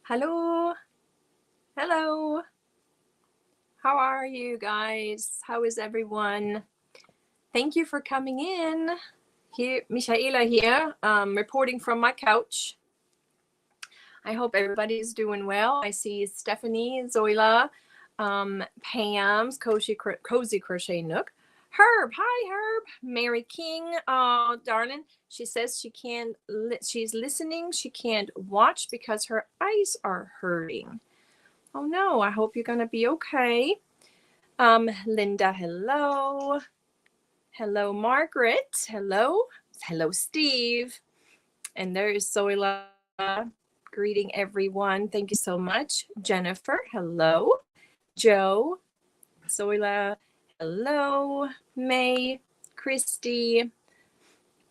Hello. Hello. How are you guys? How is everyone? Thank you for coming in. Here, Michaela here, reporting from my couch. I hope everybody's doing well. I see Stephanie, Zoila, Pam's Cozy Crochet Nook. Herb, hi Herb. Mary King, oh darling. She says she's listening. She can't watch because her eyes are hurting. Oh no, I hope you're gonna be okay. Linda, hello. Hello, Margaret. Hello. Hello, Steve. And there is Zoila. Greeting everyone. Thank you so much. Jennifer, hello. Joe, Zoila, hello. May, Christy.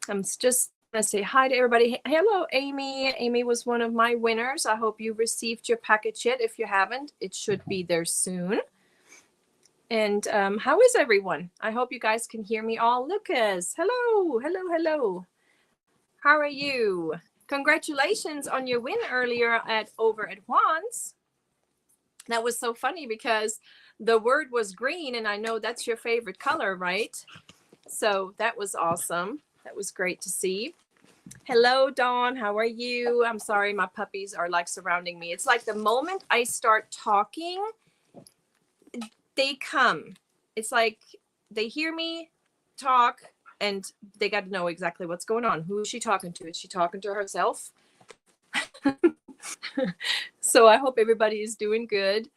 I'm just gonna say hi to everybody. Hello, Amy. Amy was one of my winners. I hope you received your package yet. If you haven't, it should be there soon. And how is everyone? I hope you guys can hear me all. Lucas, hello, hello, hello. How are you? Congratulations on your win earlier over at Juan's. That was so funny because the word was green, and I know that's your favorite color, right? So that was awesome. That was great to see. Hello, Dawn. How are you? I'm sorry, my puppies are like surrounding me. It's like the moment I start talking, they come. It's like they hear me talk and they got to know exactly what's going on. Who is she talking to? Is she talking to herself? So I hope everybody is doing good.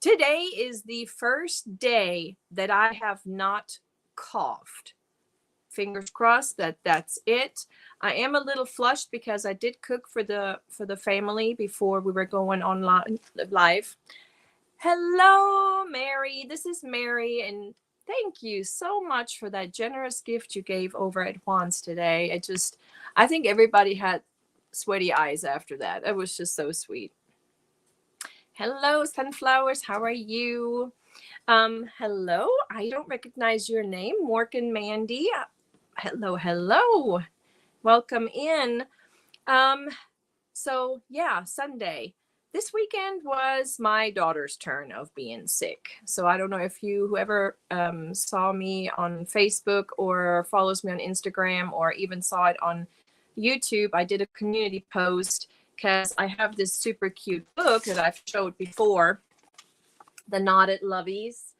Today is the first day that I have not coughed. Fingers crossed that that's it. I am a little flushed because I did cook for the family before we were going online live. Hello, Mary. This is Mary, and thank you so much for that generous gift you gave over at Juan's today. I think everybody had sweaty eyes after that. It was just so sweet. Hello, Sunflowers. How are you? Hello. I don't recognize your name, Morgan Mandy. Hello, hello. Welcome in. So yeah, Sunday. This weekend was my daughter's turn of being sick. So I don't know if whoever saw me on Facebook or follows me on Instagram or even saw it on YouTube, I did a community post because I have this super cute book that I've showed before, the Knotted Lovies,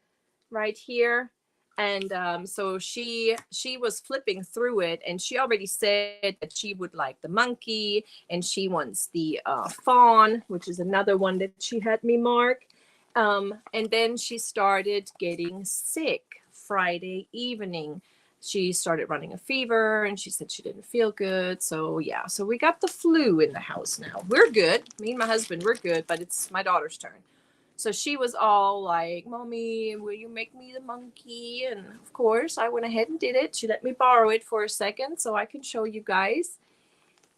right here. And so she was flipping through it, and she already said that she would like the monkey, and she wants the fawn, which is another one that she had me mark. And then she started getting sick Friday evening. She started running a fever, and she said she didn't feel good. So yeah, so we got the flu in the house now. We're good. Me and my husband, we're good, but it's my daughter's turn. So she was all like, Mommy, will you make me the monkey? And of course, I went ahead and did it. She let me borrow it for a second so I can show you guys.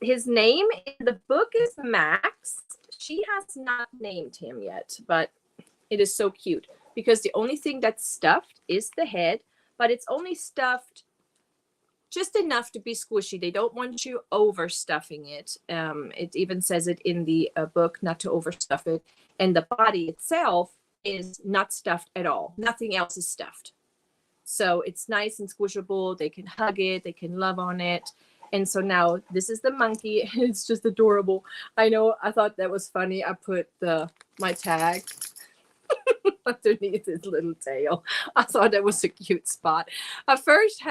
His name in the book is Max. She has not named him yet, but it is so cute because the only thing that's stuffed is the head, but it's only stuffed just enough to be squishy. They don't want you overstuffing it. It even says it in the book not to overstuff it. And the body itself is not stuffed at all. Nothing else is stuffed. So it's nice and squishable. They can hug it. They can love on it. And so now this is the monkey. It's just adorable. I know. I thought that was funny. I put my tag underneath his little tail. I thought that was a cute spot. I first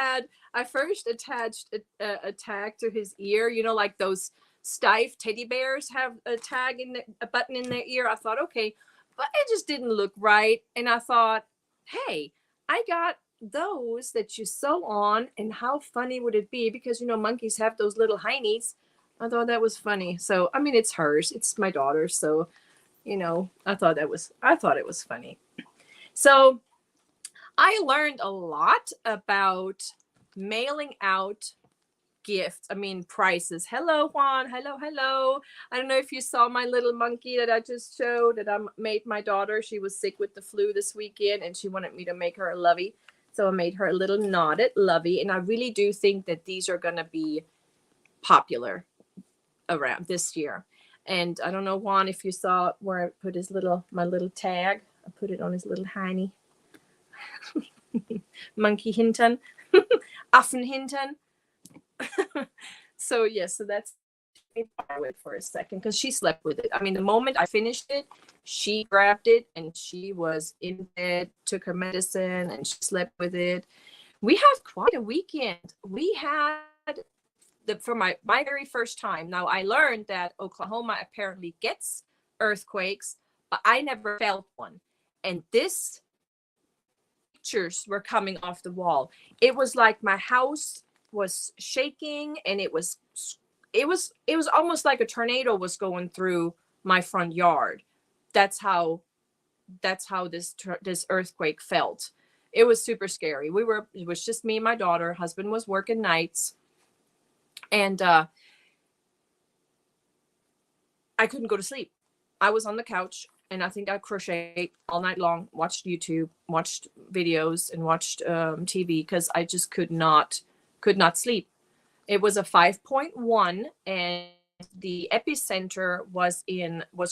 attached a tag to his ear, like those stiff teddy bears have a tag a button in their ear. I thought, okay, but it just didn't look right. And I thought, hey, I got those that you sew on, and how funny would it be? Because monkeys have those little heinies. I thought that was funny. So I mean, it's hers. It's my daughter's. So I thought it was funny. So I learned a lot about mailing out gifts. Prices. Hello, Juan. Hello. I don't know if you saw my little monkey that I just showed that I made my daughter. She was sick with the flu this weekend, and she wanted me to make her a lovey. So I made her a little knotted lovey. And I really do think that these are going to be popular around this year. And I don't know, Juan, if you saw where I put my little tag. I put it on his little hiney. Monkey Hinton. Affen Hinton. So yes, so that's me borrow it for a second because she slept with it. I mean, the moment I finished it, she grabbed it and she was in bed, took her medicine, and she slept with it. We had quite a weekend. We had for my very first time. Now I learned that Oklahoma apparently gets earthquakes, but I never felt one. And this pictures were coming off the wall. It was like my house was shaking, and it was almost like a tornado was going through my front yard. That's how this earthquake felt. It was super scary. It was just me and my daughter. Husband was working nights, and I couldn't go to sleep. I was on the couch, and I think I crocheted all night long, watched YouTube, watched videos, and watched TV because I just could not sleep. It was a 5.1, and the epicenter was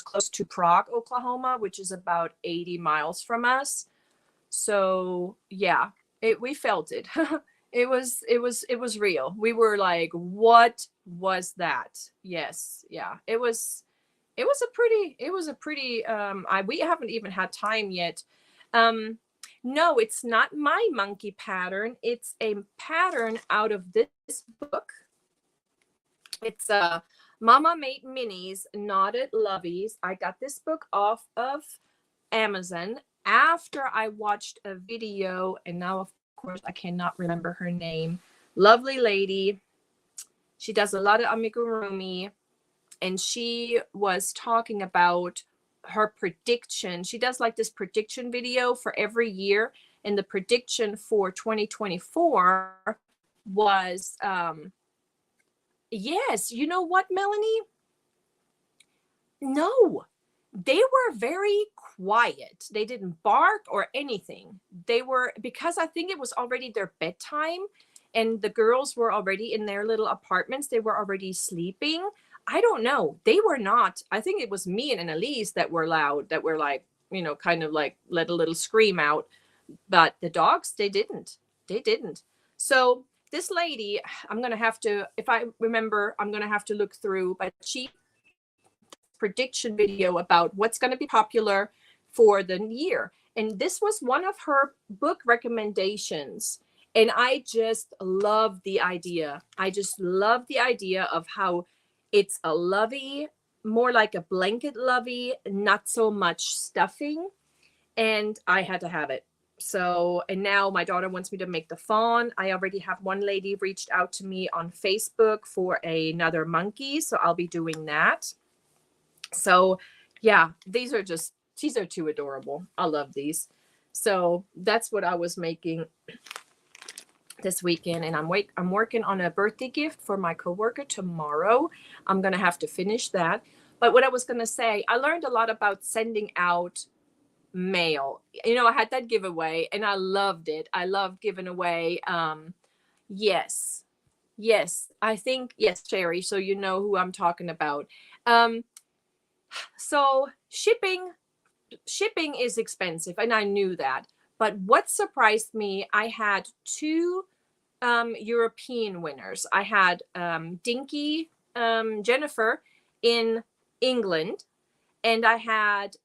close to Prague, Oklahoma, which is about 80 miles from us. So yeah, we felt it. It was real. We were like, what was that? Yes, yeah. It was a pretty we haven't even had time yet. No, it's not my monkey pattern. It's a pattern out of this book. It's Mama Made Minis Knotted Lovies. I got this book off of Amazon after I watched a video, and now of course I cannot remember her name. Lovely lady. She does a lot of amigurumi, and she was talking about her prediction. She does like this prediction video for every year, and the prediction for 2024 was yes, you know what, Melanie? No, they were very quiet. They didn't bark or anything. They were, because I think it was already their bedtime, and the girls were already in their little apartments. They were already sleeping. I don't know. They were not. I think it was me and Elise that were loud, that were like, you know, kind of like let a little scream out. But the dogs, they didn't. They didn't. So this lady, I'm going to have to, if I remember, I'm going to have to look through, but she prediction video about what's going to be popular for the year. And this was one of her book recommendations. And I just love the idea. I just love the idea of how it's a lovey, more like a blanket lovey, not so much stuffing. And I had to have it. So, and now my daughter wants me to make the fawn. I already have one lady reached out to me on Facebook for another monkey. So I'll be doing that. So yeah, these are too adorable. I love these. So that's what I was making this weekend, and I'm working on a birthday gift for my coworker tomorrow. I'm gonna have to finish that. But what I was gonna say, I learned a lot about sending out mail. You know, I had that giveaway, and I loved it. I love giving away. Yes, I think yes, Sherry. So you know who I'm talking about. So shipping is expensive, and I knew that. But what surprised me, I had two European winners. I had Dinky Jennifer in England, and I had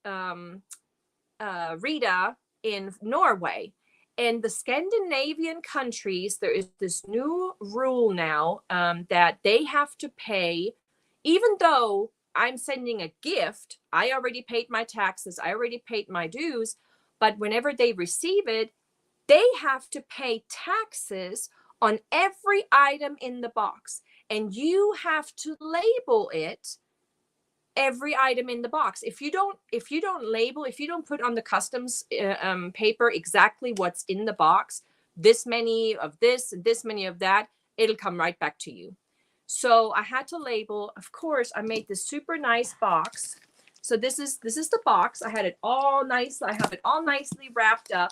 Rita in Norway. And the Scandinavian countries, there is this new rule now that they have to pay, even though I'm sending a gift, I already paid my taxes, I already paid my dues, but whenever they receive it, they have to pay taxes on every item in the box. And you have to label it, every item in the box. If you don't label, if you don't put on the customs paper exactly what's in the box, this many of this, this many of that, it'll come right back to you. So I had to label. Of course, I made this super nice box. So this is the box. I had it all nice. I have it all nicely wrapped up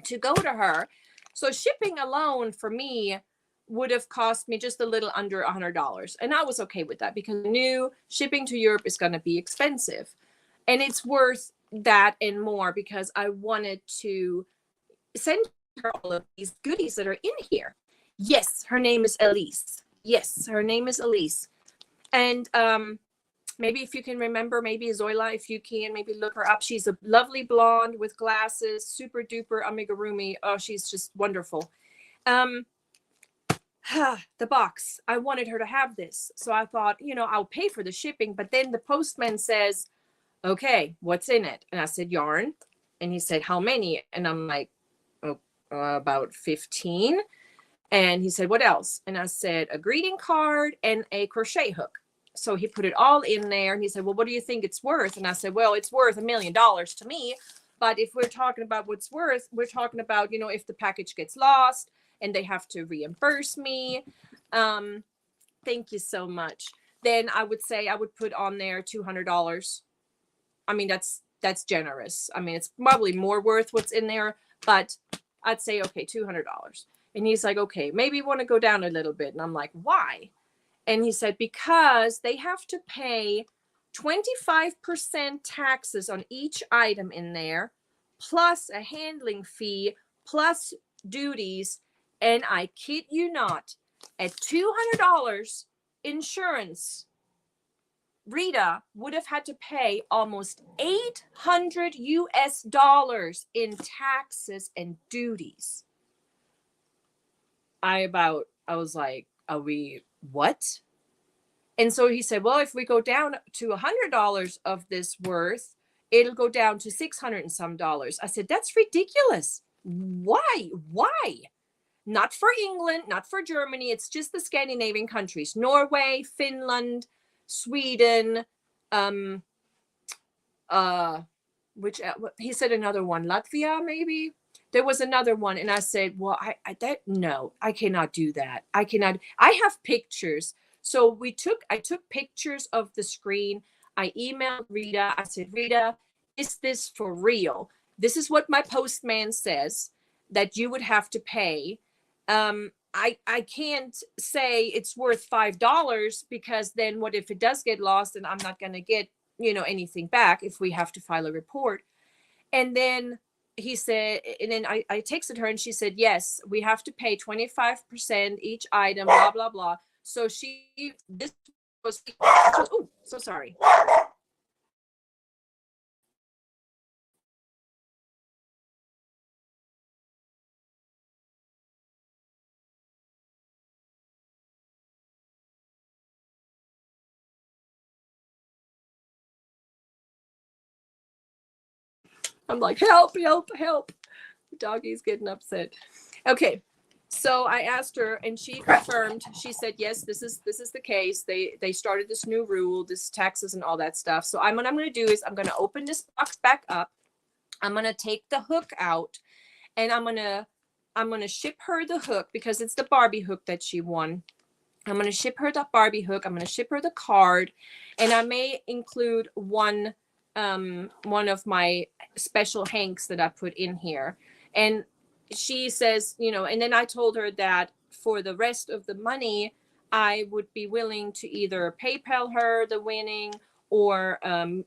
to go to her. So shipping alone for me would have cost me just a little under $100. And I was okay with that because I knew shipping to Europe is going to be expensive. And it's worth that and more because I wanted to send her all of these goodies that are in here. Yes, her name is Elise. Yes, her name is Elise. And maybe if you can remember, maybe Zoila, if you can, maybe look her up. She's a lovely blonde with glasses, super duper amigurumi. Oh, she's just wonderful. The box. I wanted her to have this. So I thought, I'll pay for the shipping. But then the postman says, okay, what's in it? And I said, yarn. And he said, how many? And I'm like, oh, about 15. And he said, what else? And I said, a greeting card and a crochet hook. So he put it all in there. And he said, well, what do you think it's worth? And I said, well, it's worth $1 million to me. But if we're talking about what's worth, we're talking about, if the package gets lost and they have to reimburse me. Thank you so much. Then I would say I would put on there $200. I mean, that's generous. I mean, it's probably more worth what's in there, but I'd say, okay, $200. And he's like, okay, maybe you want to go down a little bit. And I'm like, why? And he said, because they have to pay 25% taxes on each item in there, plus a handling fee, plus duties. And I kid you not, at $200 insurance, Rita would have had to pay almost $800 in taxes and duties. I was like, are we what? And so he said, well, if we go down to $100 of this worth, it'll go down to $600 and some dollars. I said, that's ridiculous. Why? Not for England, not for Germany. It's just the Scandinavian countries, Norway, Finland, Sweden, which he said another one, Latvia, maybe. There was another one. And I said, well, I cannot do that. I have pictures. So I took pictures of the screen. I emailed Rita. I said, Rita, is this for real? This is what my postman says that you would have to pay. I can't say it's worth $5 because then what if it does get lost and I'm not going to get, anything back if we have to file a report. And then he said, and then I texted her and she said, yes, we have to pay 25% each item, blah, blah, blah. So oh, so sorry. I'm like, help. Doggy's getting upset. Okay. So I asked her and she confirmed. She said, yes, this is the case. They started this new rule, this taxes and all that stuff. So what I'm going to do is I'm going to open this box back up. I'm going to take the hook out and I'm going to ship her the hook because it's the Barbie hook that she won. I'm going to ship her the Barbie hook. I'm going to ship her the card, and I may include one of my special hanks that I put in here. And she says, and then I told her that for the rest of the money, I would be willing to either PayPal her the winning or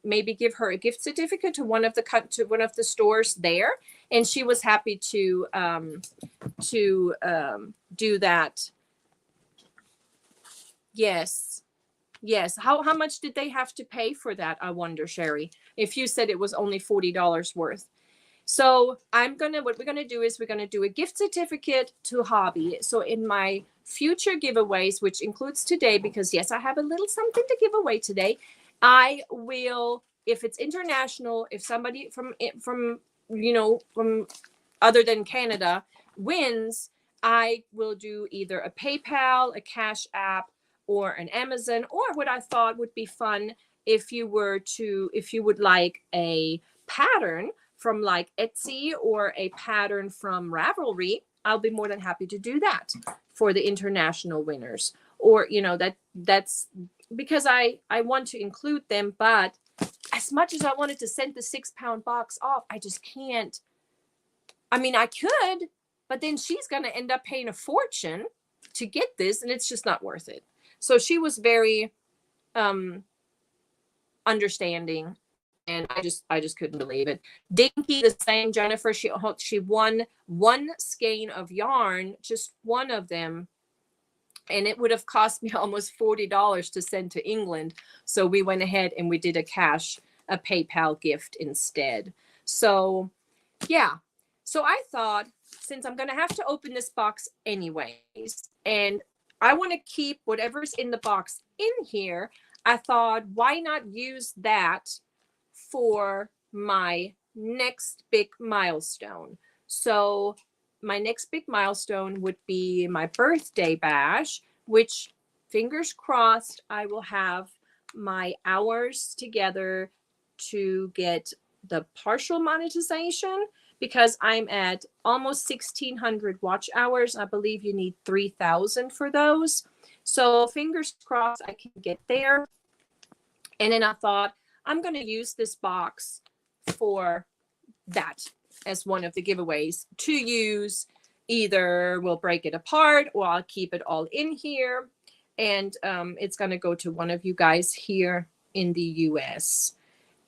maybe give her a gift certificate to one of the stores there. And she was happy to do that. Yes. How much did they have to pay for that? I wonder, Sherry, if you said it was only $40 worth. So what we're going to do is we're going to do a gift certificate to Hobby. So in my future giveaways, which includes today, because yes, I have a little something to give away today. I will, if it's international, if somebody from other than Canada wins, I will do either a PayPal, a Cash App, or an Amazon, or what I thought would be fun if you would like a pattern from like Etsy or a pattern from Ravelry, I'll be more than happy to do that for the international winners. Or, that's because I want to include them, but as much as I wanted to send the 6-pound box off, I just can't. I mean, I could, but then she's going to end up paying a fortune. to get this, and it's just not worth it. So she was very understanding, and I just couldn't believe it. Dinky, the same. Jennifer, she won one skein of yarn, just one of them, and it would have cost me almost $40 to send to England. So we went ahead and we did a PayPal gift instead. So yeah, so I thought, since I'm going to have to open this box anyways, and I want to keep whatever's in the box in here, I thought, why not use that for my next big milestone? So my next big milestone would be my birthday bash, which, fingers crossed, I will have my hours together to get the partial monetization, because I'm at almost 1,600 watch hours. I believe you need 3,000 for those. So fingers crossed I can get there. And then I thought, I'm going to use this box for that as one of the giveaways to use. Either we'll break it apart or I'll keep it all in here. And it's going to go to one of you guys here in the US.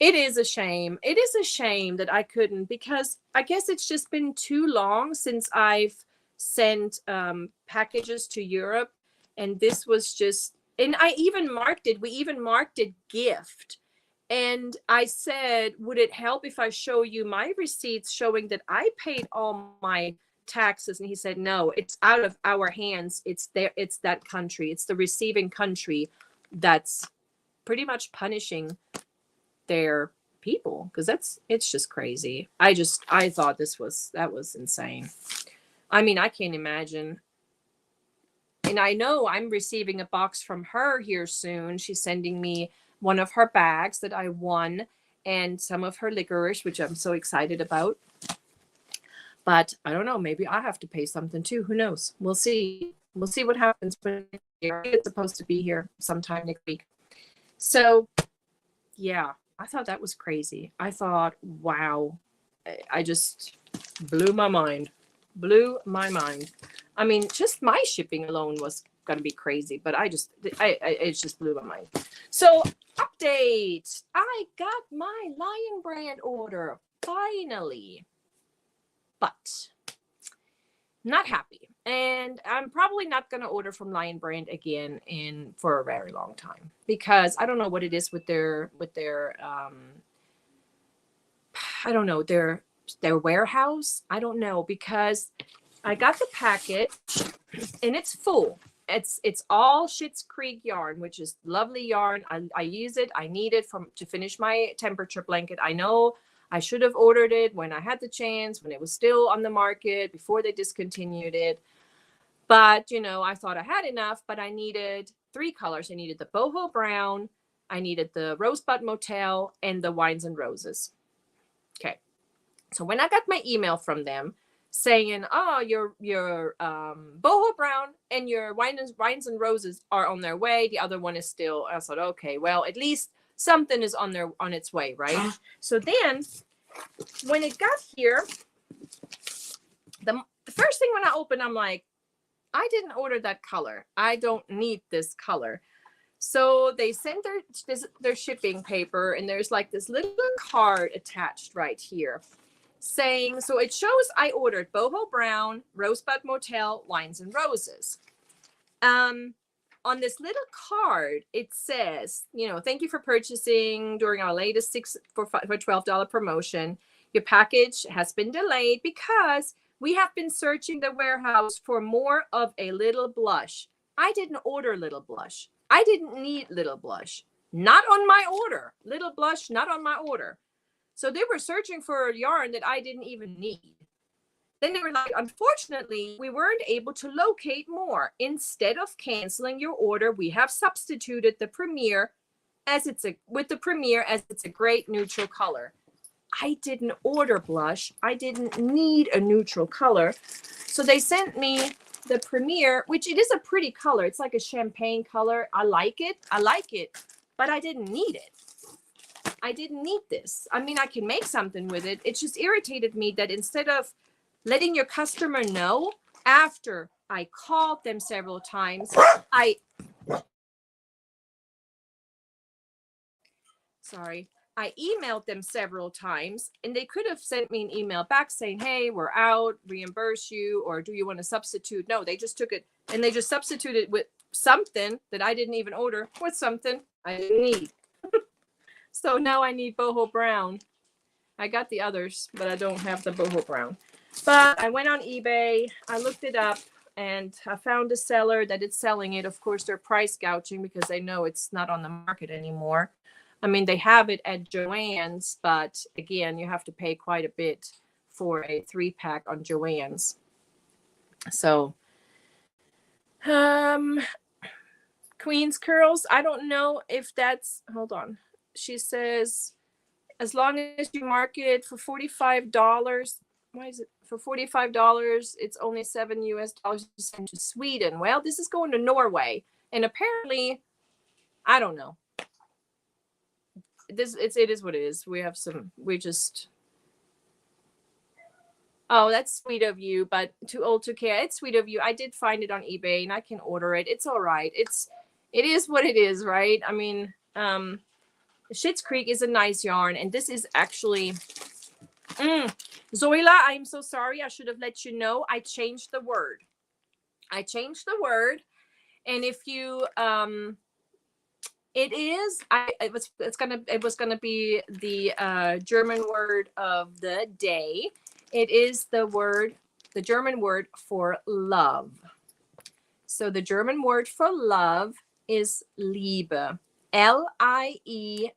It is a shame. It is a shame that I couldn't, because I guess it's just been too long since I've sent packages to Europe. And this was just, and I even marked it. We even marked it gift. And I said, would it help if I show you my receipts showing that I paid all my taxes? And he said, no, it's out of our hands. It's there. It's that country. It's the receiving country that's pretty much punishing their people, because it's just crazy. I thought that was insane. I mean, I can't imagine. And I know I'm receiving a box from her here soon. She's sending me one of her bags that I won and some of her licorice, which I'm so excited about. But I don't know, maybe I have to pay something too. Who knows? We'll see. We'll see what happens when it's supposed to be here sometime next week. So yeah, I thought that was crazy. I thought, wow, I just blew my mind. Blew my mind. I mean, just my shipping alone was going to be crazy, but it just blew my mind. So update. I got my Lion Brand order finally, but not happy. And I'm probably not going to order from Lion Brand again for a very long time, because I don't know what it is with their I don't know, their warehouse. I don't know, because I got the packet and it's full. It's all Schitt's Creek yarn, which is lovely yarn. I use it. I need it to finish my temperature blanket. I know I should have ordered it when I had the chance, when it was still on the market, before they discontinued it. But, you know, I thought I had enough, but I needed 3 colors. I needed the boho brown, I needed the rosebud motel, and the wines and roses. Okay. So when I got my email from them saying, oh, your boho brown and your wines and roses are on their way, the other one is still, I thought, okay, well, at least something is on its way, right? So then when it got here, the first thing when I opened, I'm like, I didn't order that color. I don't need this color. So they sent their shipping paper, and there's like this little card attached right here saying, so it shows I ordered boho brown, rosebud motel, wines and roses. On this little card, it says, you know, thank you for purchasing during our latest for $12 promotion. Your package has been delayed because we have been searching the warehouse for more of a little blush. I didn't order little blush. I didn't need little blush. Not on my order. Little blush, not on my order. So they were searching for a yarn that I didn't even need. Then they were like, unfortunately, we weren't able to locate more. Instead of canceling your order, we have substituted the Premier with the Premier as it's a great neutral color. I didn't order blush. I didn't need a neutral color. So they sent me the Premier, which it is a pretty color. It's like a champagne color. I like it. But I didn't need it. I didn't need this. I mean, I can make something with it. It just irritated me that instead of letting your customer know after I called them several times. I emailed them several times, and they could have sent me an email back saying, hey, we're out, reimburse you, or do you want to substitute? No, they just took it and they just substituted with something that I didn't even order with something I didn't need. So now I need boho brown. I got the others, but I don't have the boho brown. But I went on eBay, I looked it up, and I found a seller that is selling it. Of course, they're price gouging because they know it's not on the market anymore. I mean, they have it at Joann's, but again, you have to pay quite a bit for a 3-pack on Joann's. So, Queen's Curls, I don't know if that's, hold on. She says, as long as you market it for $45, why is it for $45? It's only $7 US to send to Sweden. Well, this is going to Norway, and apparently, I don't know. It is what it is. Oh, that's sweet of you, but too old to care. It's sweet of you. I did find it on eBay and I can order it. It's all right. It is what it is, right? I mean, Schitt's Creek is a nice yarn, and this is actually Zoila, I'm so sorry. I should have let you know. I changed the word. And if you it was gonna be the German word of the day. It is the German word for love. So the German word for love is Liebe, Liebe.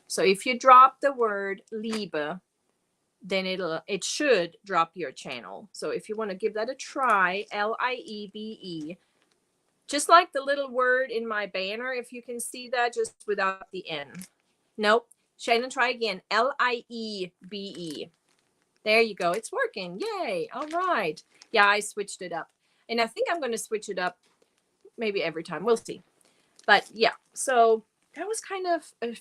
So if you drop the word Liebe, then it should drop your channel. So if you want to give that a try, Liebe. Just like the little word in my banner, if you can see that, just without the N. Nope. Shannon, try again. Liebe. There you go. It's working. Yay. All right. Yeah, I switched it up. And I think I'm going to switch it up maybe every time. We'll see. But yeah, so that was kind of a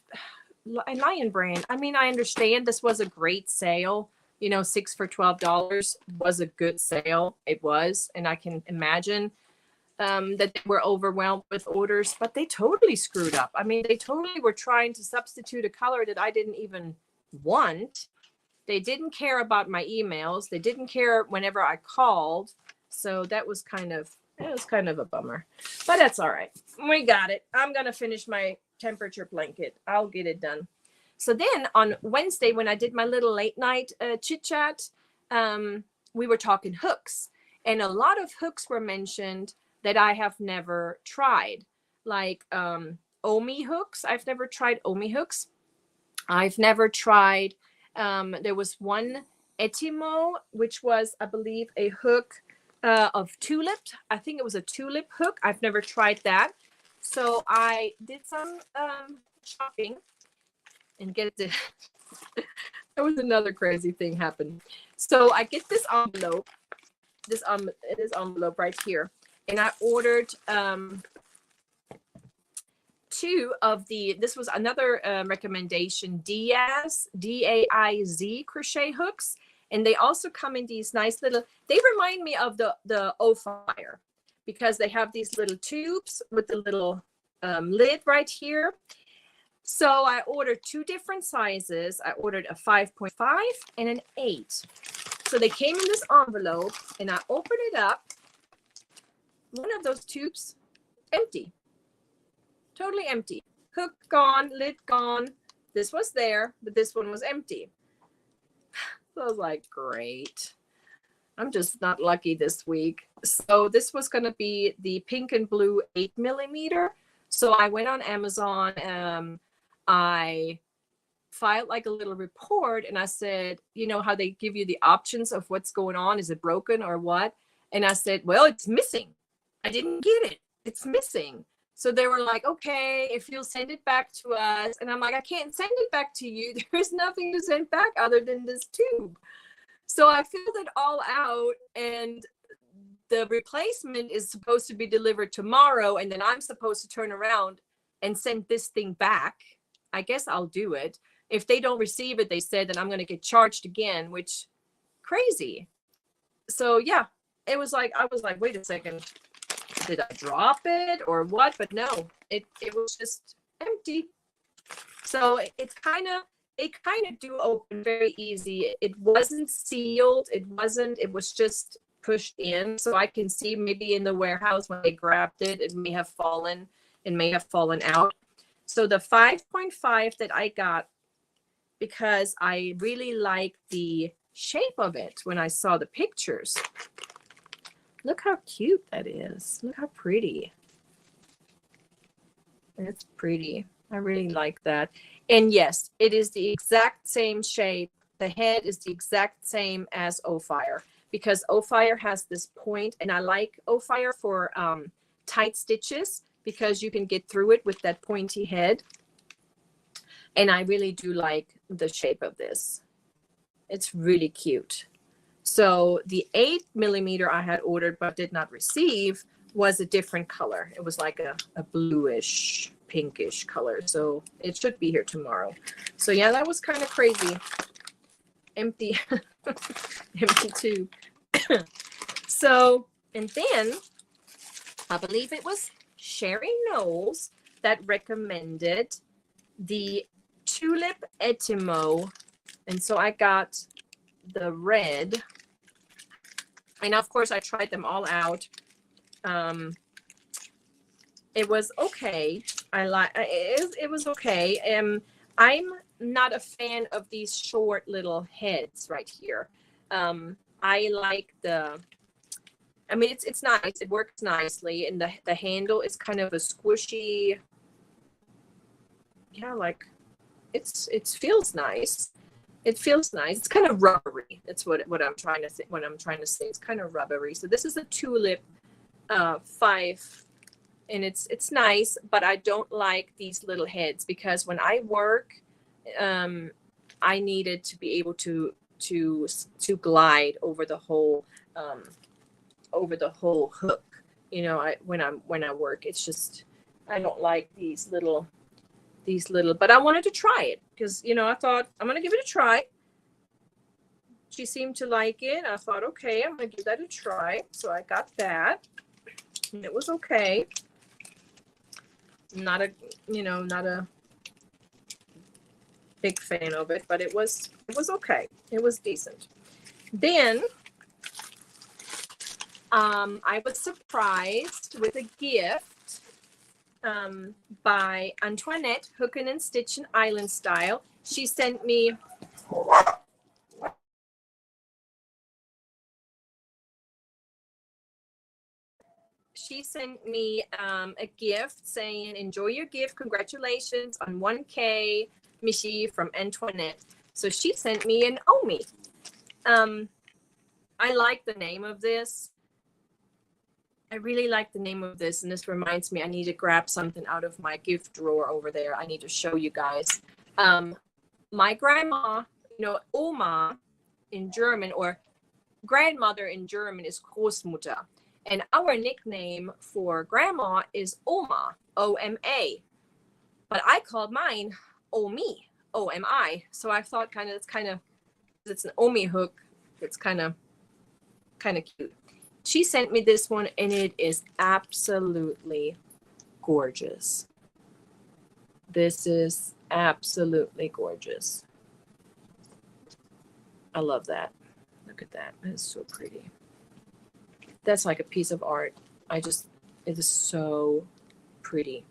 Lion brand. I mean, I understand this was a great sale. 6 for $12 was a good sale. It was. And I can imagine that they were overwhelmed with orders, but they totally screwed up. I mean, they totally were trying to substitute a color that I didn't even want. They didn't care about my emails. They didn't care whenever I called. So that was kind of a bummer, but that's all right. We got it. I'm going to finish my temperature blanket. I'll get it done. So then on Wednesday, when I did my little late night chit chat, we were talking hooks, and a lot of hooks were mentioned that I have never tried, like Omi hooks. I've never tried Omi hooks. I've never tried, there was one Etimo, which was, I believe, a hook of tulip. I think it was a tulip hook. I've never tried that. So I did some shopping and get the, there was another crazy thing happened. So I get this envelope right here. And I ordered 2 of this was another recommendation, Daiz crochet hooks. And they also come in these nice little, they remind me of the O-Fire, because they have these little tubes with the little lid right here. So I ordered 2 different sizes. I ordered a 5.5 and an 8. So they came in this envelope, and I opened it up. One of those tubes, empty. Totally empty. Hook gone, lid gone. This was there, but this one was empty. So I was like, great. I'm just not lucky this week. So this was going to be the pink and blue 8mm. So I went on Amazon. I filed like a little report, and I said, how they give you the options of what's going on. Is it broken or what? And I said, well, it's missing. I didn't get it. It's missing. So they were like, okay, if you'll send it back to us. And I'm like, I can't send it back to you. There's nothing to send back other than this tube. So I filled it all out, and the replacement is supposed to be delivered tomorrow. And then I'm supposed to turn around and send this thing back. I guess I'll do it. If they don't receive it, they said that I'm going to get charged again, which crazy. So yeah, it was like, I was like, wait a second, did I drop it or what? But no, it was just empty. So it kind of do open very easy. It wasn't sealed. It was just pushed in. So I can see maybe in the warehouse when they grabbed it, it may have fallen out. So the 5.5 that I got, because I really like the shape of it when I saw the pictures. Look how cute that is. Look how pretty. It's pretty. I really like that. And yes, it is the exact same shape. The head is the exact same as O-Fire, because O-Fire has this point, and I like O-Fire for tight stitches because you can get through it with that pointy head. And I really do like the shape of this. It's really cute. So the 8mm I had ordered but did not receive was a different color. It was like a bluish, pinkish color. So it should be here tomorrow. So yeah, that was kind of crazy. Empty, empty tube. So, and then I believe it was Sherry Knowles that recommended the Tulip Etimo. And so I got the red, and of course I tried them all out. It was okay. It was okay. I'm not a fan of these short little heads right here. I like I mean, it's nice. It works nicely, and the handle is kind of a squishy. Yeah, like it feels nice. It feels nice. It's kind of rubbery. That's what I'm trying to say. What I'm trying to say. It's kind of rubbery. So this is a Tulip 5, and it's nice. But I don't like these little heads because when I work, I needed to be able to glide over the whole hook. You know, when I work, it's just I don't like these little. But I wanted to try it because, you know, I thought I'm going to give it a try. She seemed to like it. I thought, okay, I'm going to give that a try. So I got that, and it was okay. Not a big fan of it, but it was okay. It was decent. Then I was surprised with a gift by Antoinette, Hookin' and Stitchin' Island Style. She sent me a gift saying, enjoy your gift, congratulations on 1K, Michi, from Antoinette. So she sent me an Omi. I like the name of this. I really like the name of this, and this reminds me I need to grab something out of my gift drawer over there. I need to show you guys. My grandma, you know, Oma in German, or grandmother in German, is Großmutter. And our nickname for grandma is Oma, O-M-A. But I called mine Omi, O-M-I. So I thought it's an Omi hook. It's kind of cute. She sent me this one, and it is absolutely gorgeous. This is absolutely gorgeous. I love that. Look at that. It's so pretty. That's like a piece of art. It is so pretty.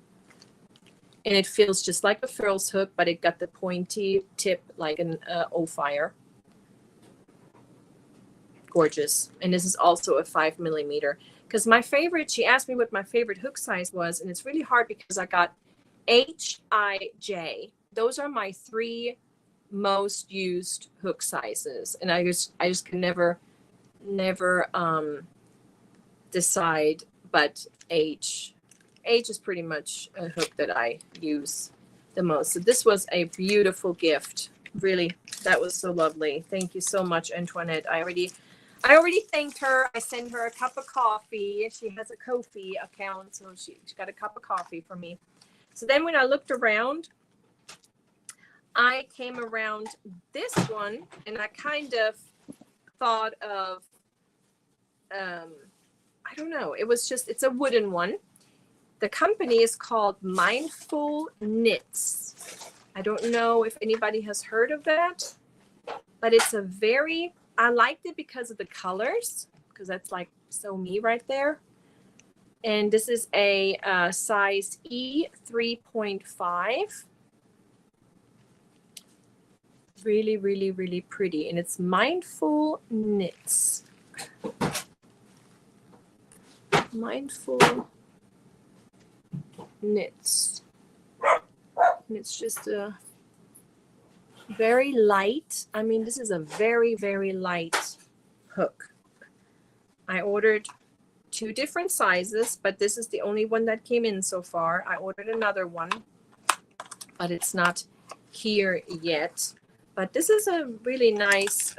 And it feels just like a frills hook, but it got the pointy tip like an O-Fire. Gorgeous. And this is also a 5mm, because my favorite, she asked me what my favorite hook size was, and it's really hard because I got H, I, J. Those are my 3 most used hook sizes, and I just can never decide. But H is pretty much a hook that I use the most. So this was a beautiful gift. Really, that was so lovely. Thank you so much, Antoinette. I already thanked her. I sent her a cup of coffee. She has a Ko-fi account, so she got a cup of coffee for me. So then when I looked around, I came around this one, and I kind of thought of I don't know. It was just, it's a wooden one. The company is called Mindful Knits. I don't know if anybody has heard of that, but it's a very, I liked it because of the colors, because that's like so me right there. And this is a size E 3.5. Really, really, really pretty. And it's Mindful Knits. Mindful Knits. And it's just a very light. I mean, this is a very, very light hook. I ordered 2 different sizes, but this is the only one that came in so far. I ordered another one, but it's not here yet. But this is a really nice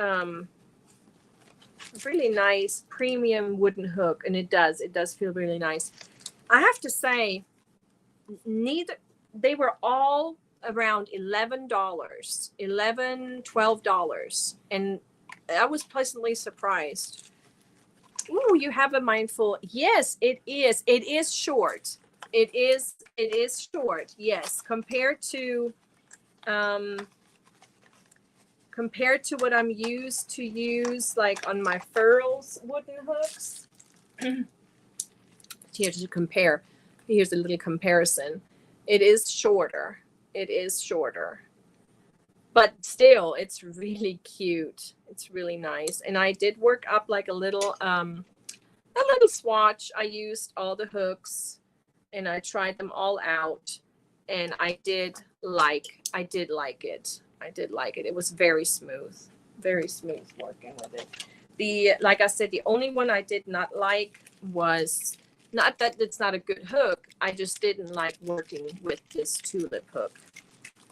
premium wooden hook, and it does feel really nice. I have to say, they were all around $11, $12, and I was pleasantly surprised. Ooh, you have a Mindful. Yes, it is. It is short. It is short. Yes, compared to what I'm used to use, like on my furls wooden hooks. Here to compare. Here's a little comparison. It is shorter. It is shorter. But still, it's really cute. It's really nice. And I did work up like a little swatch. I used all the hooks and I tried them all out. And I did like it. It was very smooth working with it. Like I said, the only one I did not like was, not that it's not a good hook, I just didn't like working with this tulip hook.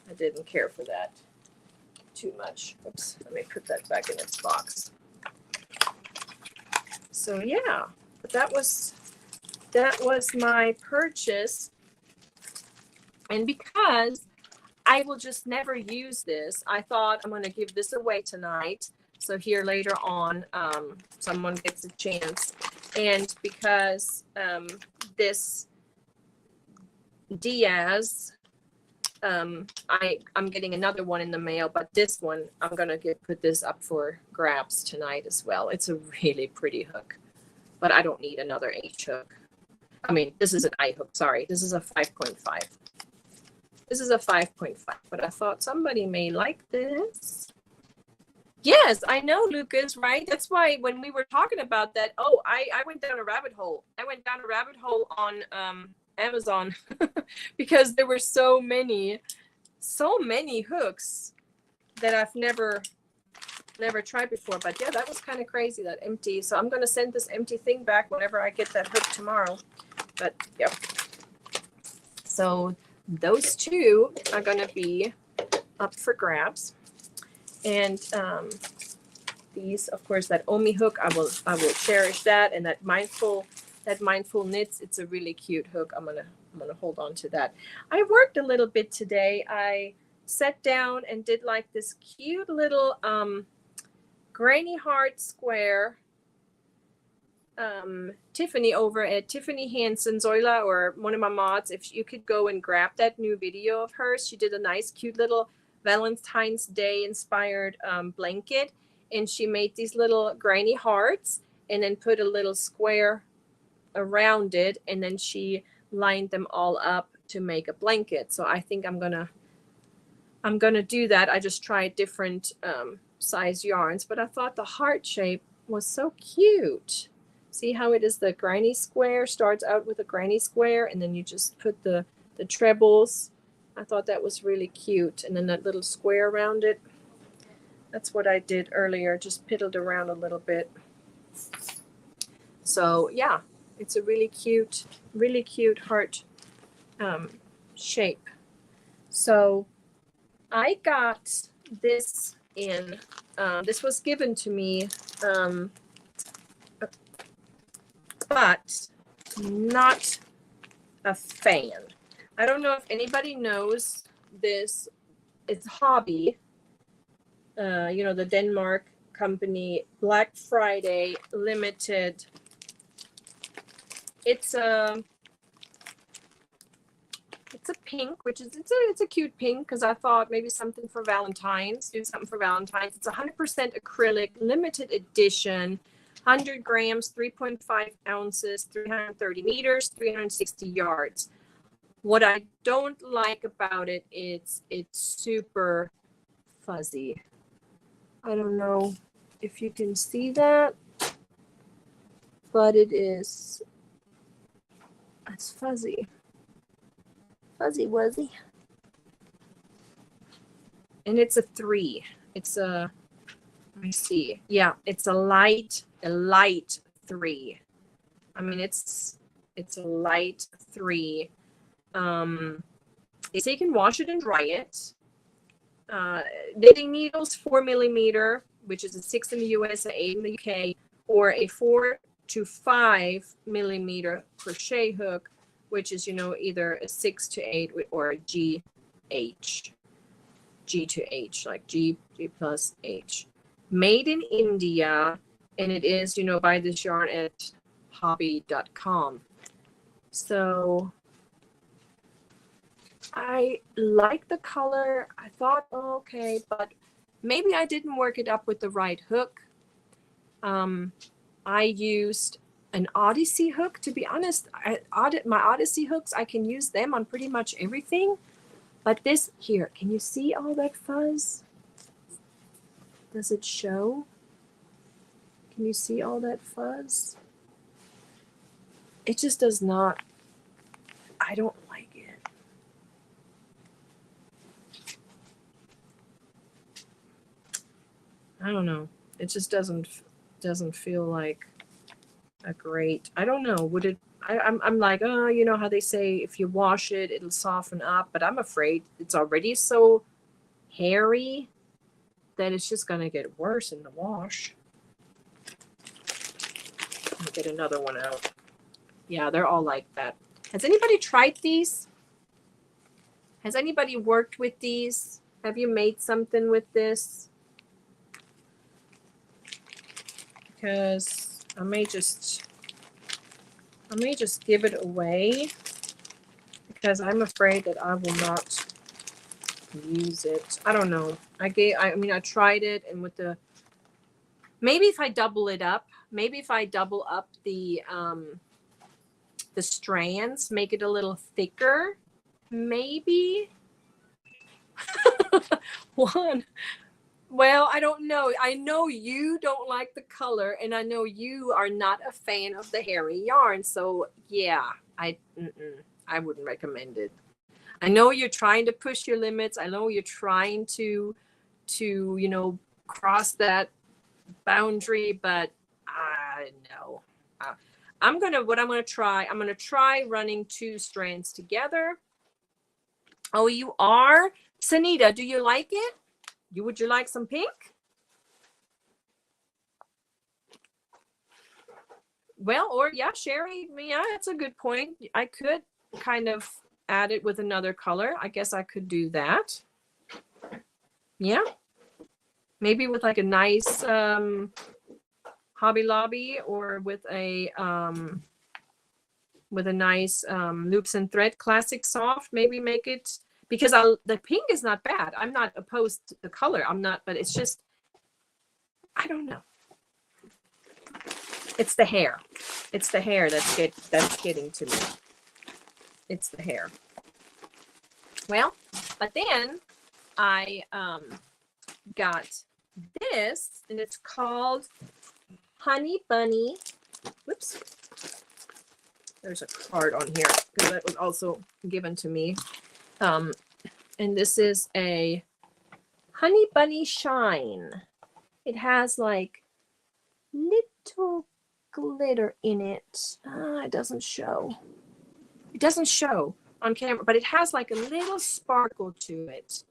I didn't care for that too much. Oops, let me put that back in its box. So yeah, but that was my purchase. And because I will just never use this, I thought I'm going to give this away tonight. So here later on, someone gets a chance. And because this Diaz, I'm getting another one in the mail, but this one, I'm going to put this up for grabs tonight as well. It's a really pretty hook, but I don't need another H hook. I mean, this is an I hook, sorry. This is a 5.5. This is a 5.5, but I thought somebody may like this. Yes, I know, Lucas, right? That's why when we were talking about that, I went down a rabbit hole. I went down a rabbit hole on Amazon because there were so many hooks that I've never tried before. But yeah, that was kind of crazy, that empty. So I'm going to send this empty thing back whenever I get that hook tomorrow. But yep. So those 2 are going to be up for grabs. And these, of course, that Omi hook, I will cherish that. And that mindful knits, it's a really cute hook. I'm gonna hold on to that. I worked a little bit today. I sat down and did like this cute little granny heart square. Tiffany over at Tiffany Hansen Zoila, or one of my mods, if you could go and grab that new video of hers, she did a nice cute little Valentine's Day inspired blanket, and she made these little granny hearts and then put a little square around it, and then she lined them all up to make a blanket. So I think I'm gonna do that. I just tried different size yarns, but I thought the heart shape was so cute. See how it is, the granny square starts out with a granny square, and then you just put the trebles. I thought that was really cute. And then that little square around it. That's what I did earlier, just piddled around a little bit. So yeah, it's a really cute heart shape. So I got this in, this was given to me, but not a fan. I don't know if anybody knows this. It's Hobby, the Denmark company, Black Friday limited. It's a pink, which is it's a cute pink, because I thought maybe something for Valentine's. Do something for Valentine's. It's 100% acrylic, limited edition, 100 grams, 3.5 ounces, 330 meters, 360 yards. What I don't like about it is it's super fuzzy. I don't know if you can see that, but it's fuzzy. Fuzzy wuzzy. And it's a 3. It's a, let me see. Yeah, it's a light 3. I mean, it's a light 3. They say you can wash it and dry it. Knitting needles 4 millimeter, which is a 6 in the US, an 8 in the UK, or a 4 to 5 millimeter crochet hook, which is, you know, either a 6 to 8 or a G to H, like G plus H. Made in India, and it is, you know, buy this yarn at hobby.com. So I like the color. I thought, oh, okay, but maybe I didn't work it up with the right hook. I used an Odyssey hook. To be honest, my Odyssey hooks, I can use them on pretty much everything. But this here, can you see all that fuzz? Does it show? Can you see all that fuzz? It just does not. I don't like it. I don't know. It just doesn't feel like a great. I don't know. Would it? I'm like, oh, you know how they say if you wash it, it'll soften up. But I'm afraid it's already so hairy that it's just gonna get worse in the wash. I'll get another one out. Yeah, they're all like that. Has anybody tried these? Has anybody worked with these? Have you made something with this? Because I may just give it away, because I'm afraid that I will not use it. I don't know. I mean, I tried it, and with the, maybe if I double it up, maybe if I double up the strands, make it a little thicker, maybe. One. Well, I don't know. I know you don't like the color, and I know you are not a fan of the hairy yarn. So yeah, I wouldn't recommend it. I know you're trying to push your limits. I know you're trying to you know, cross that boundary, but no. I'm gonna try running 2 strands together. Oh, you are? Sanita, do you like it? Would you like some pink? Well, or yeah, Sherry, yeah, that's a good point. I could kind of add it with another color. I guess I could do that. Yeah. Maybe with like a nice Hobby Lobby, or with a nice loops and thread classic soft. Maybe make it, because the pink is not bad. I'm not opposed to the color. I'm not, but it's just, I don't know. It's the hair. It's the hair that's getting to me. It's the hair. Well, but then I got this, and it's called Honey Bunny. Whoops. There's a card on here, because that was also given to me. And this is a Honey Bunny Shine. It has like little glitter in it. It doesn't show. It doesn't show on camera, but it has like a little sparkle to it.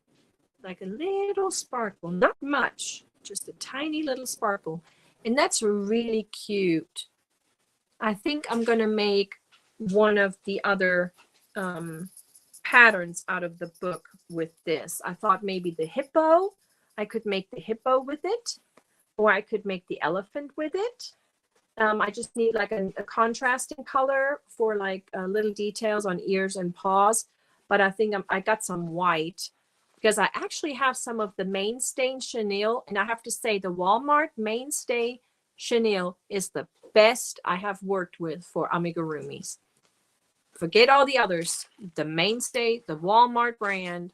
Like a little sparkle, not much, just a tiny little sparkle. And that's really cute. I think I'm going to make one of the other patterns out of the book with this. I thought maybe the hippo. I could make the hippo with it. or I could make the elephant with it. I just need like a contrasting color for like little details on ears and paws. But I think I got some white because I actually have some of the mainstay chenille. And I have to say the Walmart mainstay chenille is the best I have worked with for amigurumis. Forget all the others. The mainstay, the Walmart brand,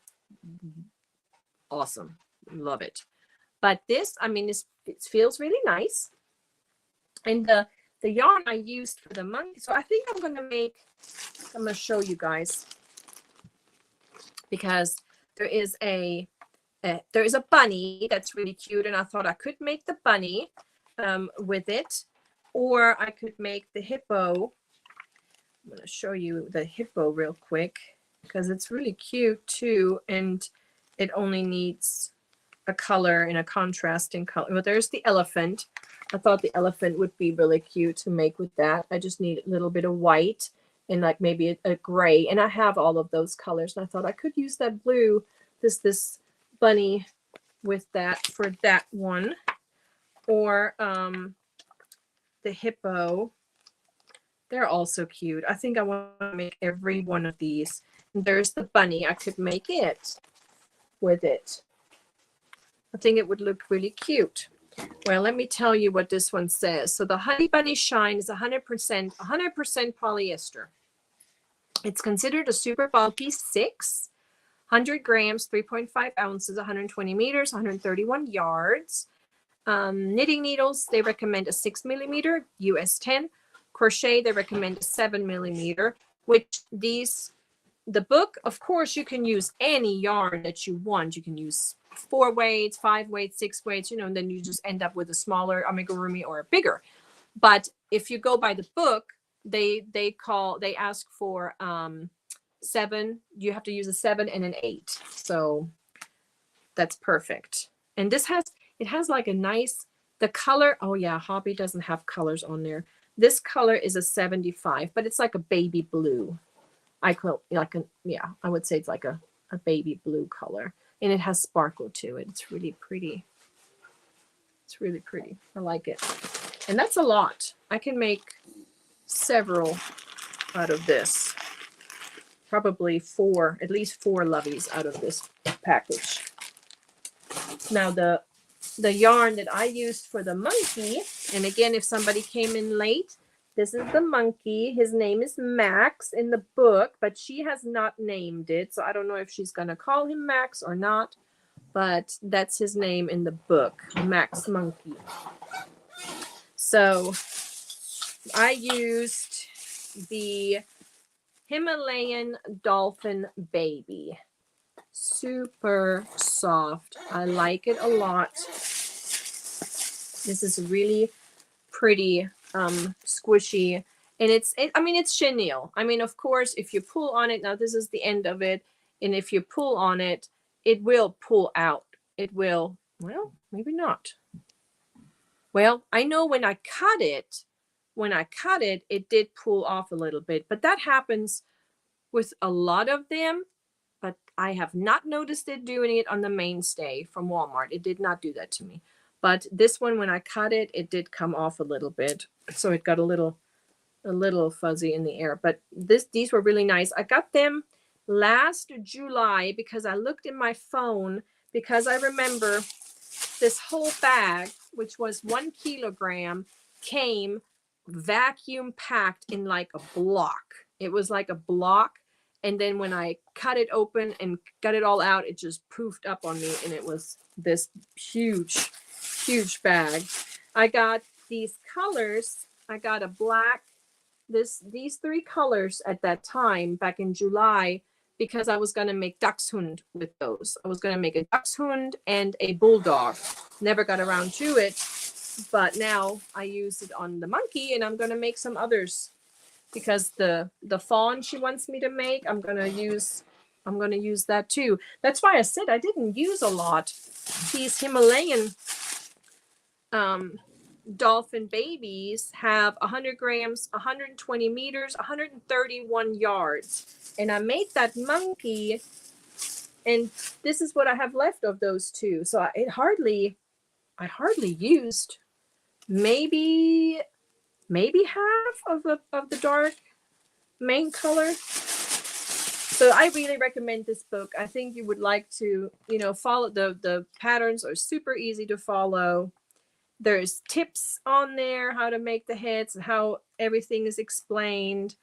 awesome. Love it. But this, I mean, it feels really nice. And the yarn I used for the monkey, so I think I'm going to show you guys, because there is a bunny that's really cute, and I thought I could make the bunny with it, or I could make the hippo. I'm going to show you the hippo real quick because it's really cute too, and it only needs a color in a contrasting color. Well, there's the elephant. I thought the elephant would be really cute to make with that. I just need a little bit of white and like maybe a gray, and I have all of those colors, and I thought I could use that blue, this bunny with that for that one, or the hippo. They're also cute. I think I want to make every one of these. And there's the bunny. I could make it with it. I think it would look really cute. Well, let me tell you what this one says. So the Honey Bunny Shine is 100% polyester. It's considered a super bulky 6, 100 grams, 3.5 ounces, 120 meters, 131 yards. Knitting needles, they recommend a 6 millimeter, US 10. Crochet, they recommend a 7 millimeter, which the book, of course, you can use any yarn that you want. You can use 4 weights, 5 weights, 6 weights, and then you just end up with a smaller amigurumi or a bigger. But if you go by the book, they ask for 7. You have to use a 7 and an 8. So that's perfect. And it has like a nice, the color. Oh yeah, Hobby doesn't have colors on there. This color is a 75, but it's like a baby blue. I would say it's like a baby blue color, and it has sparkle to it. It's really pretty. It's really pretty. I like it. And that's a lot. I can make several out of this. Probably at least four loveys out of this package. Now the yarn that I used for the monkey, and again, if somebody came in late, this is the monkey. His name is Max in the book, but she has not named it. So I don't know if she's going to call him Max or not, but that's his name in the book, Max Monkey. So I used the Himalayan Dolphin Baby. Super soft. I like it a lot. This is really pretty, squishy, and it's chenille. I mean, of course, if you pull on it, now this is the end of it, and if you pull on it, it will pull out. It will, well, maybe not. Well, I know when I cut it, it did pull off a little bit, but that happens with a lot of them. But I have not noticed it doing it on the mainstay from Walmart. It did not do that to me. But this one, when I cut it, it did come off a little bit. So it got a little fuzzy in the air. But these were really nice. I got them last July because I looked in my phone, because I remember this whole bag, which was 1 kilogram, came vacuum packed in like a block. It was like a block. And then when I cut it open and got it all out, it just poofed up on me. And it was this huge bag. I got these colors. I got a black, these 3 colors at that time back in July, because I was going to make Dachshund with those. I was going to make a Dachshund and a Bulldog. Never got around to it, but now I use it on the monkey, and I'm going to make some others, because the fawn she wants me to make, I'm going to use that too. That's why I said I didn't use a lot. These Himalayan dolphin babies have 100 grams, 120 meters, 131 yards. And I made that monkey, and this is what I have left of those two. So it hardly I hardly used maybe half of the dark main color. So I really recommend this book. I think you would like to, you know, follow the patterns are super easy to follow. There's tips on there, how to make the heads and how everything is explained.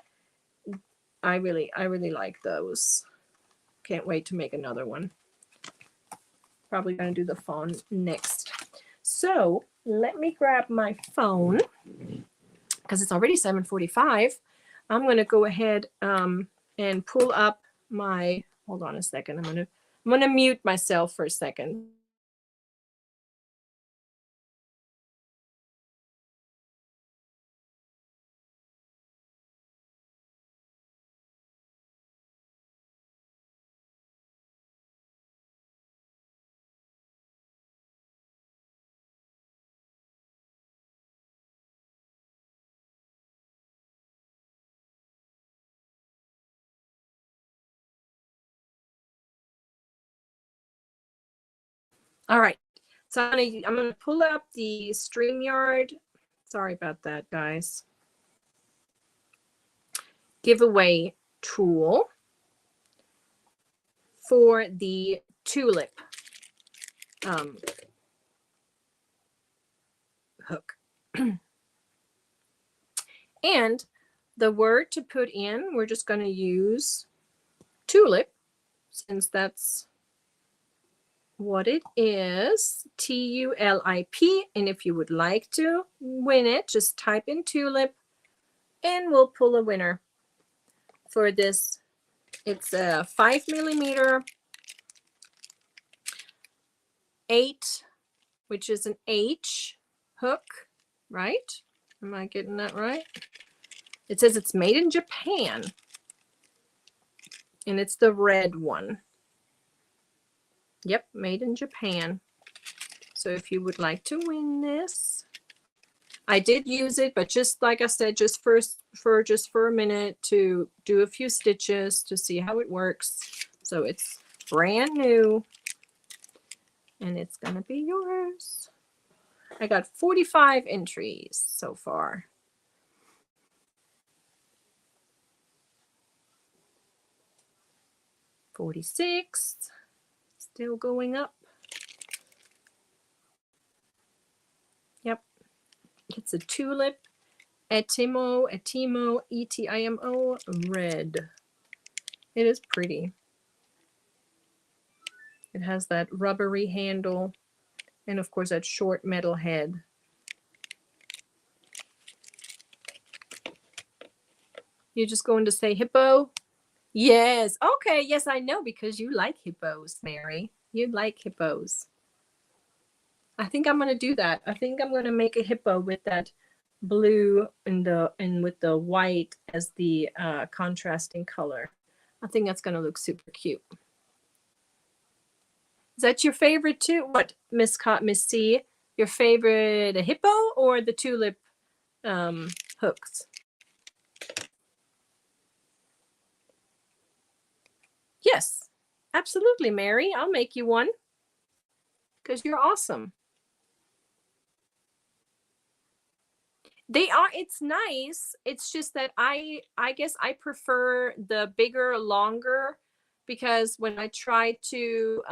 I really like those. Can't wait to make another one. Probably gonna do the fawn next. So let me grab my phone because it's already 7:45. I'm gonna go ahead and pull up my, hold on a second. I'm gonna mute myself for a second. All right, so I'm gonna pull up the StreamYard. Sorry about that, guys. Giveaway tool for the tulip hook. And the word to put in, we're just going to use tulip, since that's what it is, TULIP. And if you would like to win it, just type in tulip and we'll pull a winner for this. It's a 5mm 8, which is an H hook, right? Am I getting that right? It says it's made in Japan, and it's the red one. Yep, made in Japan. So if you would like to win this, I did use it, but just like I said, just for a minute to do a few stitches to see how it works. So it's brand new, and it's gonna be yours. I got 45 entries so far. $46, still going up. Yep, it's a tulip, Etimo, ETIMO, red. It is pretty. It has that rubbery handle and of course that short metal head. You're just going to say hippo? Yes. Okay. Yes, I know, because you like hippos, Mary. You like hippos. I think I'm going to do that. I think I'm going to make a hippo with that blue and with the white as the contrasting color. I think that's going to look super cute. Is that your favorite too? What, Miss C? Your favorite, a hippo or the tulip hooks? Yes, absolutely, Mary. I'll make you one because you're awesome. They are, it's nice. It's just that I guess I prefer the bigger, longer, because when I try to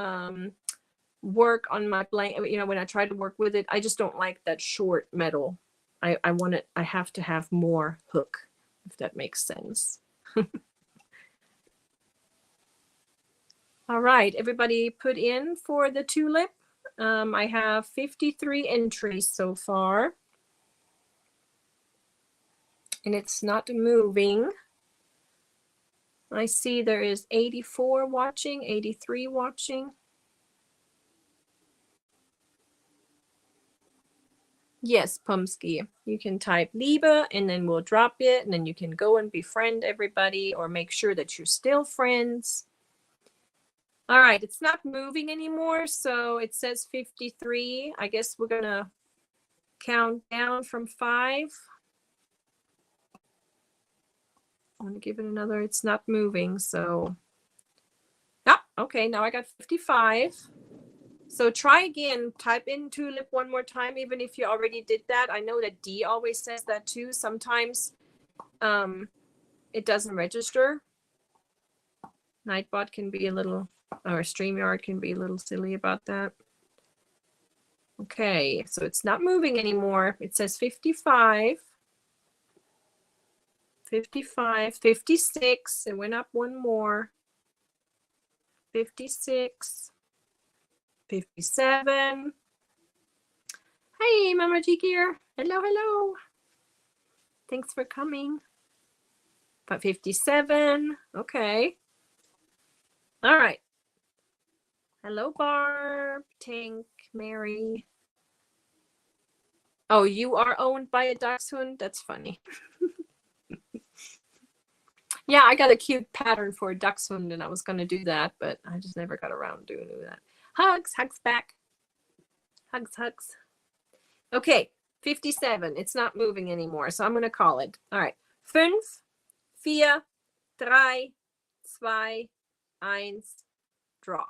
work on my blanket, you know, when I try to work with it, I just don't like that short metal. I want it, I have to have more hook, if that makes sense. All right, everybody put in for the tulip. I have 53 entries so far. And it's not moving. I see there is 84 watching, 83 watching. Yes, Pumsky. You can type Liebe and then we'll drop it, and then you can go and befriend everybody or make sure that you're still friends. All right, it's not moving anymore, so it says 53. I guess we're gonna count down from 5. I'm gonna give it another, it's not moving, so. Ah, okay, now I got 55. So try again, type in tulip one more time, even if you already did that. I know that D always says that too. Sometimes it doesn't register. Nightbot can be a little, or StreamYard can be a little silly about that. Okay, so it's not moving anymore. It says 55, 55, 56. It went up one more. 56, 57. Hey, Mama G Gear. Hello, hello. Thanks for coming. But 57. Okay. All right. Hello, Barb, Tink, Mary. Oh, you are owned by a dachshund? That's funny. Yeah, I got a cute pattern for a dachshund, and I was going to do that, but I just never got around to doing that. Hugs, hugs back. Hugs, hugs. Okay, 57. It's not moving anymore, so I'm going to call it. All right. 5, 4, 3, 2, 1, draw.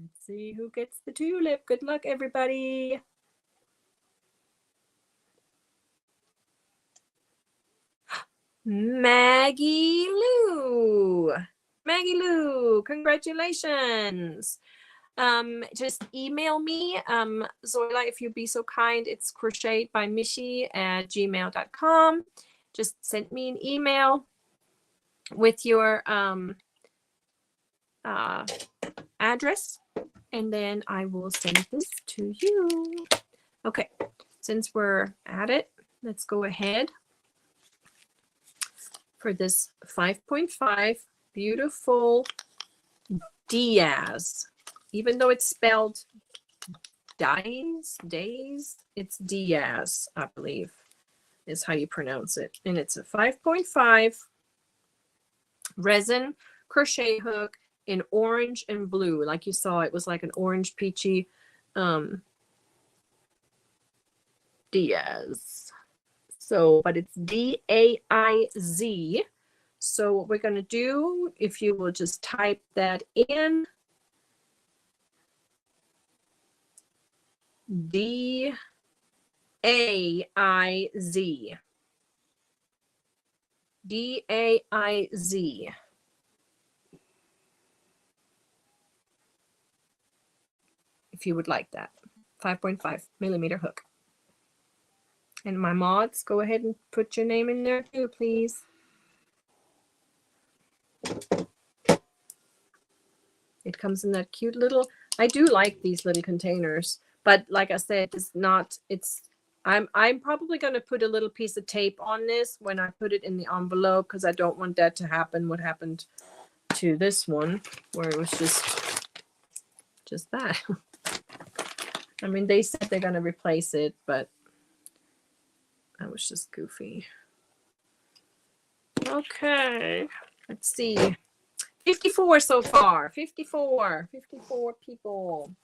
Let's see who gets the tulip. Good luck, everybody. Maggie Lou. Maggie Lou, congratulations. Just email me, Zoila, if you'd be so kind. It's crochetbymichi@gmail.com. Just send me an email with your address, and then I will send this to you. Okay, since we're at it, let's go ahead for this 5.5 beautiful Diaz. Even though it's spelled days, it's Diaz, I believe, is how you pronounce it. And it's a 5.5 resin crochet hook in orange and blue. Like you saw, it was like an orange peachy Diaz. So, but it's D-A-I-Z. So what we're going to do, if you will just type that in, D-A-I-Z. D-A-I-Z. If you would like that. 5.5 millimeter hook. And my mods, go ahead and put your name in there too, please. It comes in that cute little, I do like these little containers, but like I said, it's not, I'm probably going to put a little piece of tape on this when I put it in the envelope, because I don't want that to happen what happened to this one, where it was just that. I mean, they said they're going to replace it, but that was just goofy. Okay, let's see. 54 so far. 54 people.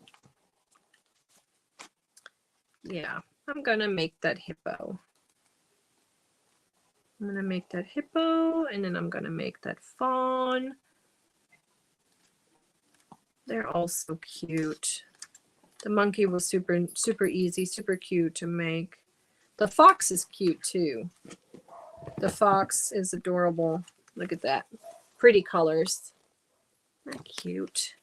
Yeah, I'm gonna make that hippo. I'm gonna make that hippo, and then I'm gonna make that fawn. They're all so cute. The monkey was super easy, super cute to make. The fox is cute too. The fox is adorable. Look at that. Pretty colors. They're cute.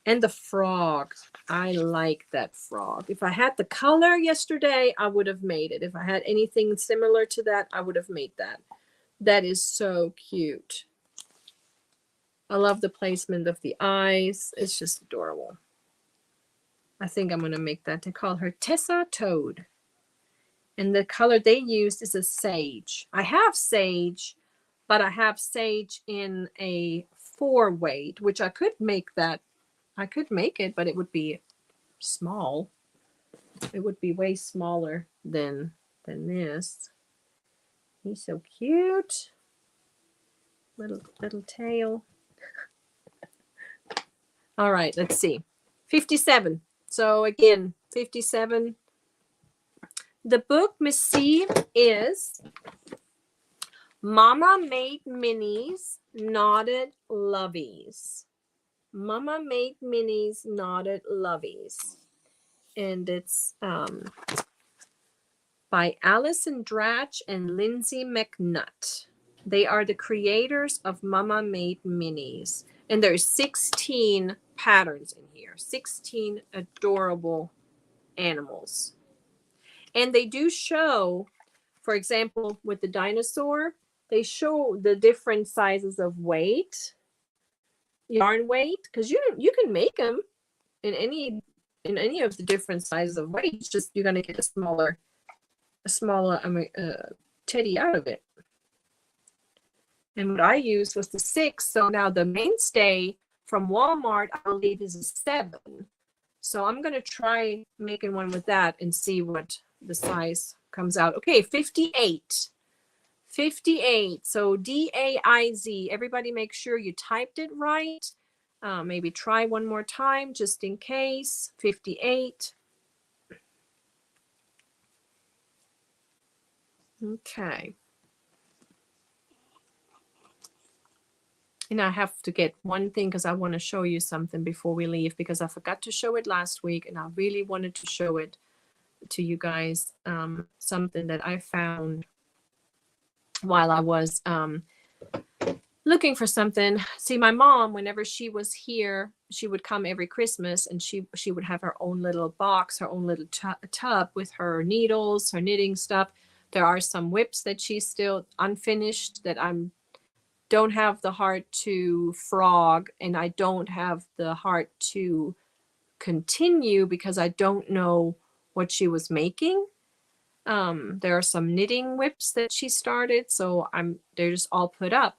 And the frog. I like that frog. If I had the color yesterday, I would have made it. If I had anything similar to that, I would have made that. That is so cute. I love the placement of the eyes. It's just adorable. I think I'm going to make that. They call her Tessa Toad. And the color they used is a sage. I have sage, but I have sage in a 4-weight, which I could make that. I could make it, but it would be small. It would be way smaller than this. He's so cute. Little tail. All right, let's see. 57. So again, 57. The book, Miss C, is Mama Made Minis Knotted Lovies. Mama Made Minis Knotted Lovies. And it's by Allison Dratch and Lindsay McNutt. They are the creators of Mama Made Minis. And there's 16 patterns in here. 16 adorable animals. And they do show, for example, with the dinosaur, they show the different sizes of weight, yarn weight, because you can make them in any of the different sizes of weight. It's just you're gonna get a smaller teddy out of it. And what I used was the 6. So now the mainstay from Walmart, I believe, is a 7. So I'm gonna try making one with that and see what the size comes out. Okay, 58. 58. So DAIZ. Everybody make sure you typed it right. Maybe try one more time just in case. 58. Okay. And I have to get one thing because I want to show you something before we leave, because I forgot to show it last week and I really wanted to show it to you guys. Something that I found while I was looking for something. See, my mom, whenever she was here, she would come every Christmas and she would have her own little box, her own little tub with her needles, her knitting stuff. There are some whips that she's still unfinished that don't have the heart to frog, and I don't have the heart to continue because I don't know what she was making. There are some knitting whips that she started, so they're just all put up.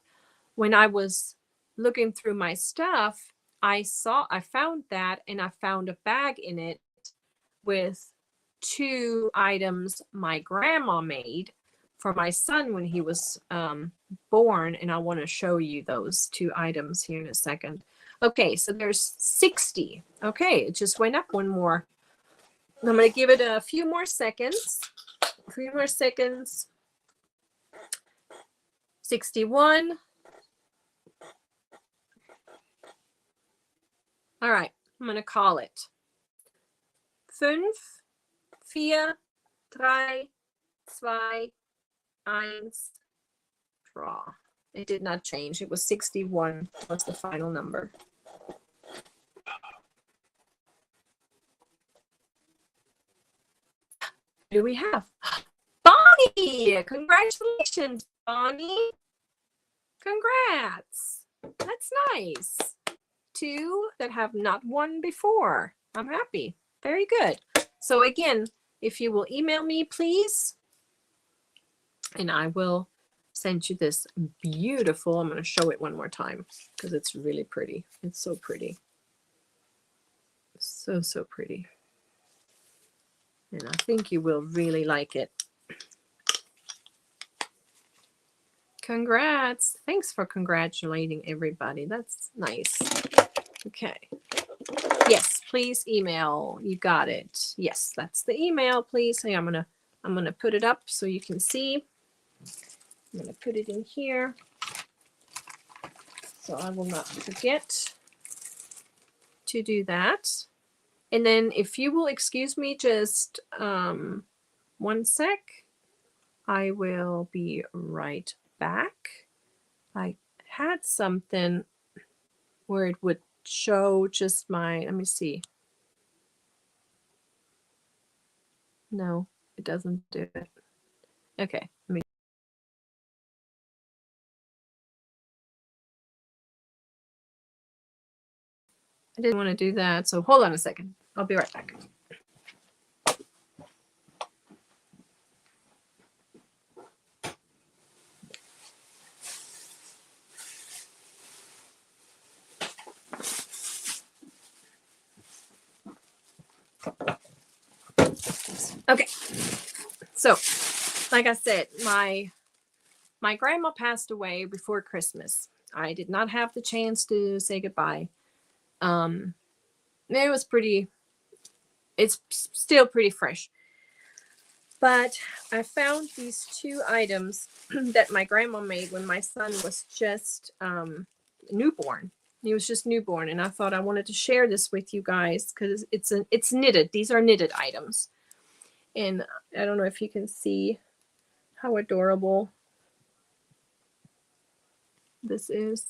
When I was looking through my stuff, I found that, and I found a bag in it with 2 items my grandma made for my son when he was born, and I want to show you those 2 items here in a second. Okay, so there's 60. Okay, it just went up one more. I'm going to give it a few more seconds. 61. All right, I'm going to call it 5, 4, 3, 2, 1, draw. It did not change. It was 61 was the final number. Who do we have? Bonnie! Congratulations, Bonnie. Congrats. That's nice. 2 that have not won before. I'm happy. Very good. So again, if you will email me, please, and I will send you this beautiful. I'm going to show it one more time because it's really pretty. It's so pretty. So pretty. And I think you will really like it. Congrats. Thanks for congratulating everybody. That's nice. Okay. Yes, please email. You got it. Yes, that's the email, please. Hey, I'm gonna put it up so you can see. I'm gonna put it in here so I will not forget to do that. And then if you will excuse me just 1 sec, I will be right back. I had something where it would show just let me see. No, it doesn't do it. Okay, let me. I didn't want to do that, so hold on a second. I'll be right back. Okay, so like I said, my grandma passed away before Christmas. I did not have the chance to say goodbye. It was it's still pretty fresh. But I found these 2 items that my grandma made when my son was just newborn. He was just newborn, and I thought I wanted to share this with you guys because it's knitted. These are knitted items, and I don't know if you can see how adorable this is.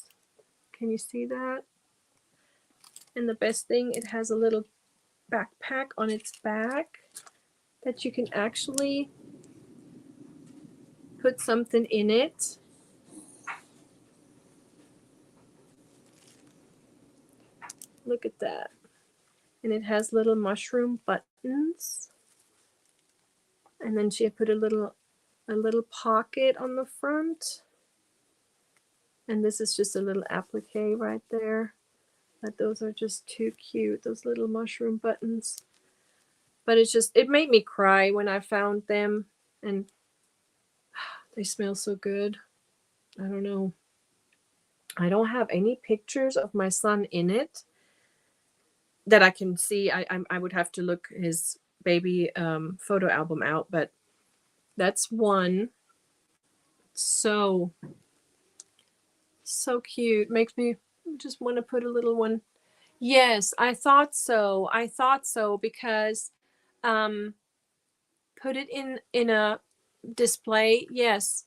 Can you see that? And the best thing, it has a little backpack on its back that you can actually put something in it. Look at that. And it has little mushroom buttons. And then she put a little pocket on the front. And this is just a little applique right there. But those are just too cute, those little mushroom buttons. But it made me cry when I found them. And they smell so good. I don't know. I don't have any pictures of my son in it that I can see. I would have to look his baby photo album out, but that's one. So cute. Makes me just want to put a little one. Yes, I thought so. Because put it in a display. Yes.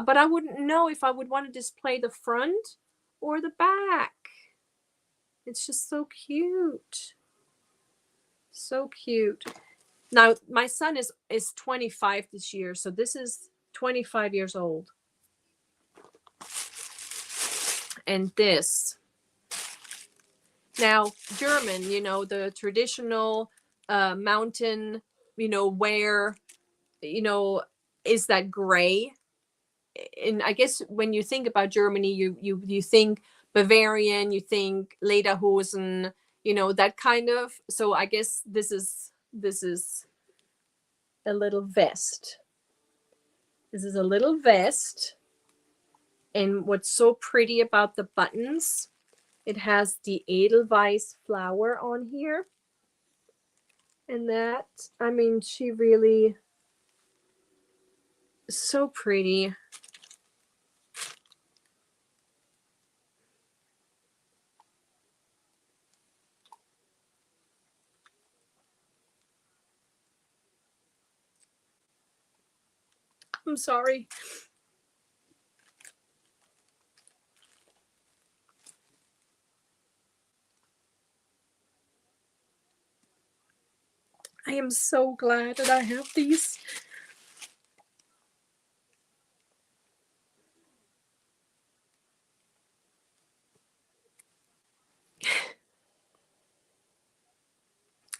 But I wouldn't know if I would want to display the front or the back. It's just so cute. So cute. Now, my son is 25 this year, so this is 25 years old. And this. Now, German, the traditional mountain, wear, is that gray. And I guess when you think about Germany, you think Bavarian, you think Lederhosen, that kind of. So I guess this is a little vest. This is a little vest. And what's so pretty about the buttons, it has the Edelweiss flower on here. And that, she really, so pretty. I'm sorry. I am so glad that I have these.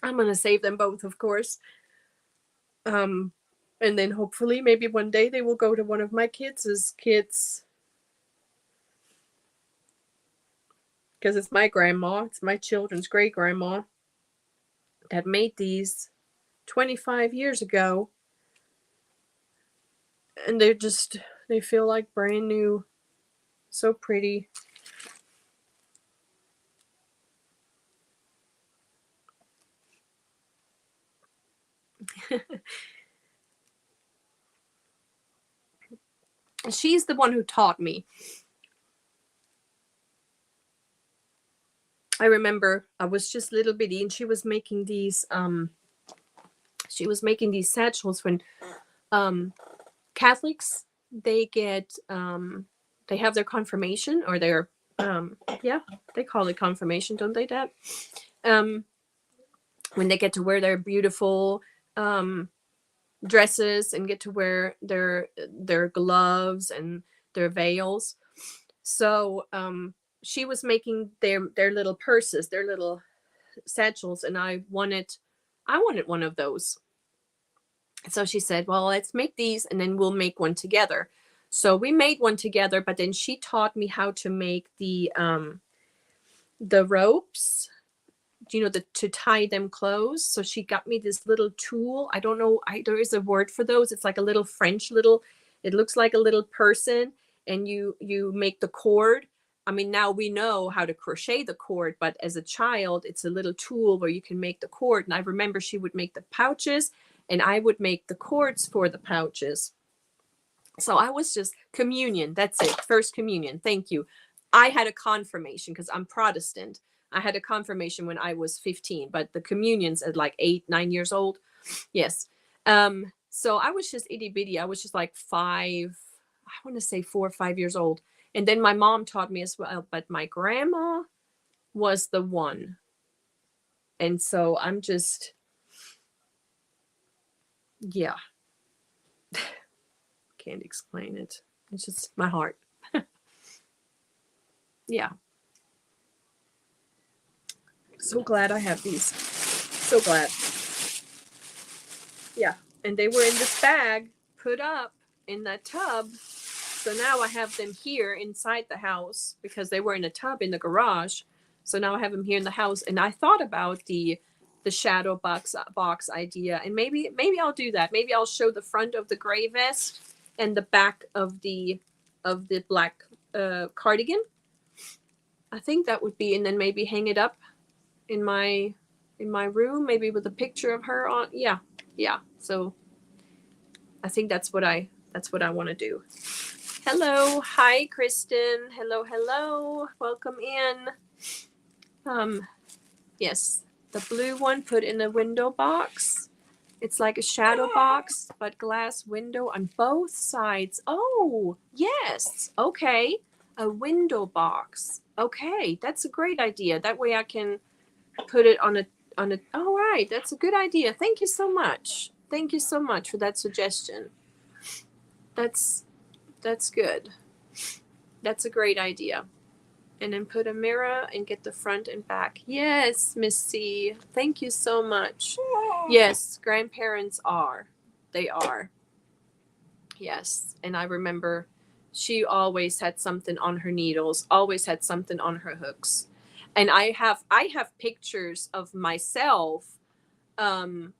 I'm going to save them both, of course. And then hopefully maybe one day they will go to one of my kids' kids. Because it's my grandma, it's my children's great grandma that made these 25 years ago. And they feel like brand new. So pretty. She's the one who taught me. I remember I was just little bitty and she was making these satchels when Catholics, they get they have their confirmation or their they call it confirmation, don't they, Dad? When they get to wear their beautiful dresses and get to wear their gloves and their veils. So she was making their little purses, their little satchels, and I wanted one of those. So she said, well, let's make these and then we'll make one together. So we made one together, but then she taught me how to make the ropes, to tie them closed. So she got me this little tool. I don't know, there is a word for those. It's like a little French it looks like a little person, and you make the cord. Now we know how to crochet the cord, but as a child, it's a little tool where you can make the cord. And I remember she would make the pouches and I would make the cords for the pouches. So I was just communion. That's it. First communion. Thank you. I had a confirmation because I'm Protestant. I had a confirmation when I was 15, but the communion's at like 8, 9 years old. Yes. So I was just itty bitty. I was just like 5, I want to say 4 or 5 years old. And then my mom taught me as well, but my grandma was the one. And so I'm just, yeah, can't explain it. It's just my heart. Yeah. So glad I have these. So glad. Yeah. And they were in this bag put up in that tub. So now I have them here inside the house because they were in a tub in the garage. So now I have them here in the house. And I thought about the shadow box idea. And maybe I'll do that. Maybe I'll show the front of the gray vest and the back of the black cardigan. I think that would be, and then maybe hang it up in my room, maybe with a picture of her on. Yeah. So I think that's what I want to do. Hello, hi Kristen. Hello. Welcome in. Yes, the blue one put in a window box. It's like a shadow box, but glass window on both sides. Oh, yes. Okay. A window box. Okay, that's a great idea. That way I can put it on a all right, that's a good idea. Thank you so much. Thank you so much for that suggestion. That's good. That's a great idea. And then put a mirror and get the front and back. Yes, Miss C. Thank you so much. Yes, grandparents are. They are. Yes. And I remember she always had something on her needles, always had something on her hooks. And I have pictures of myself playing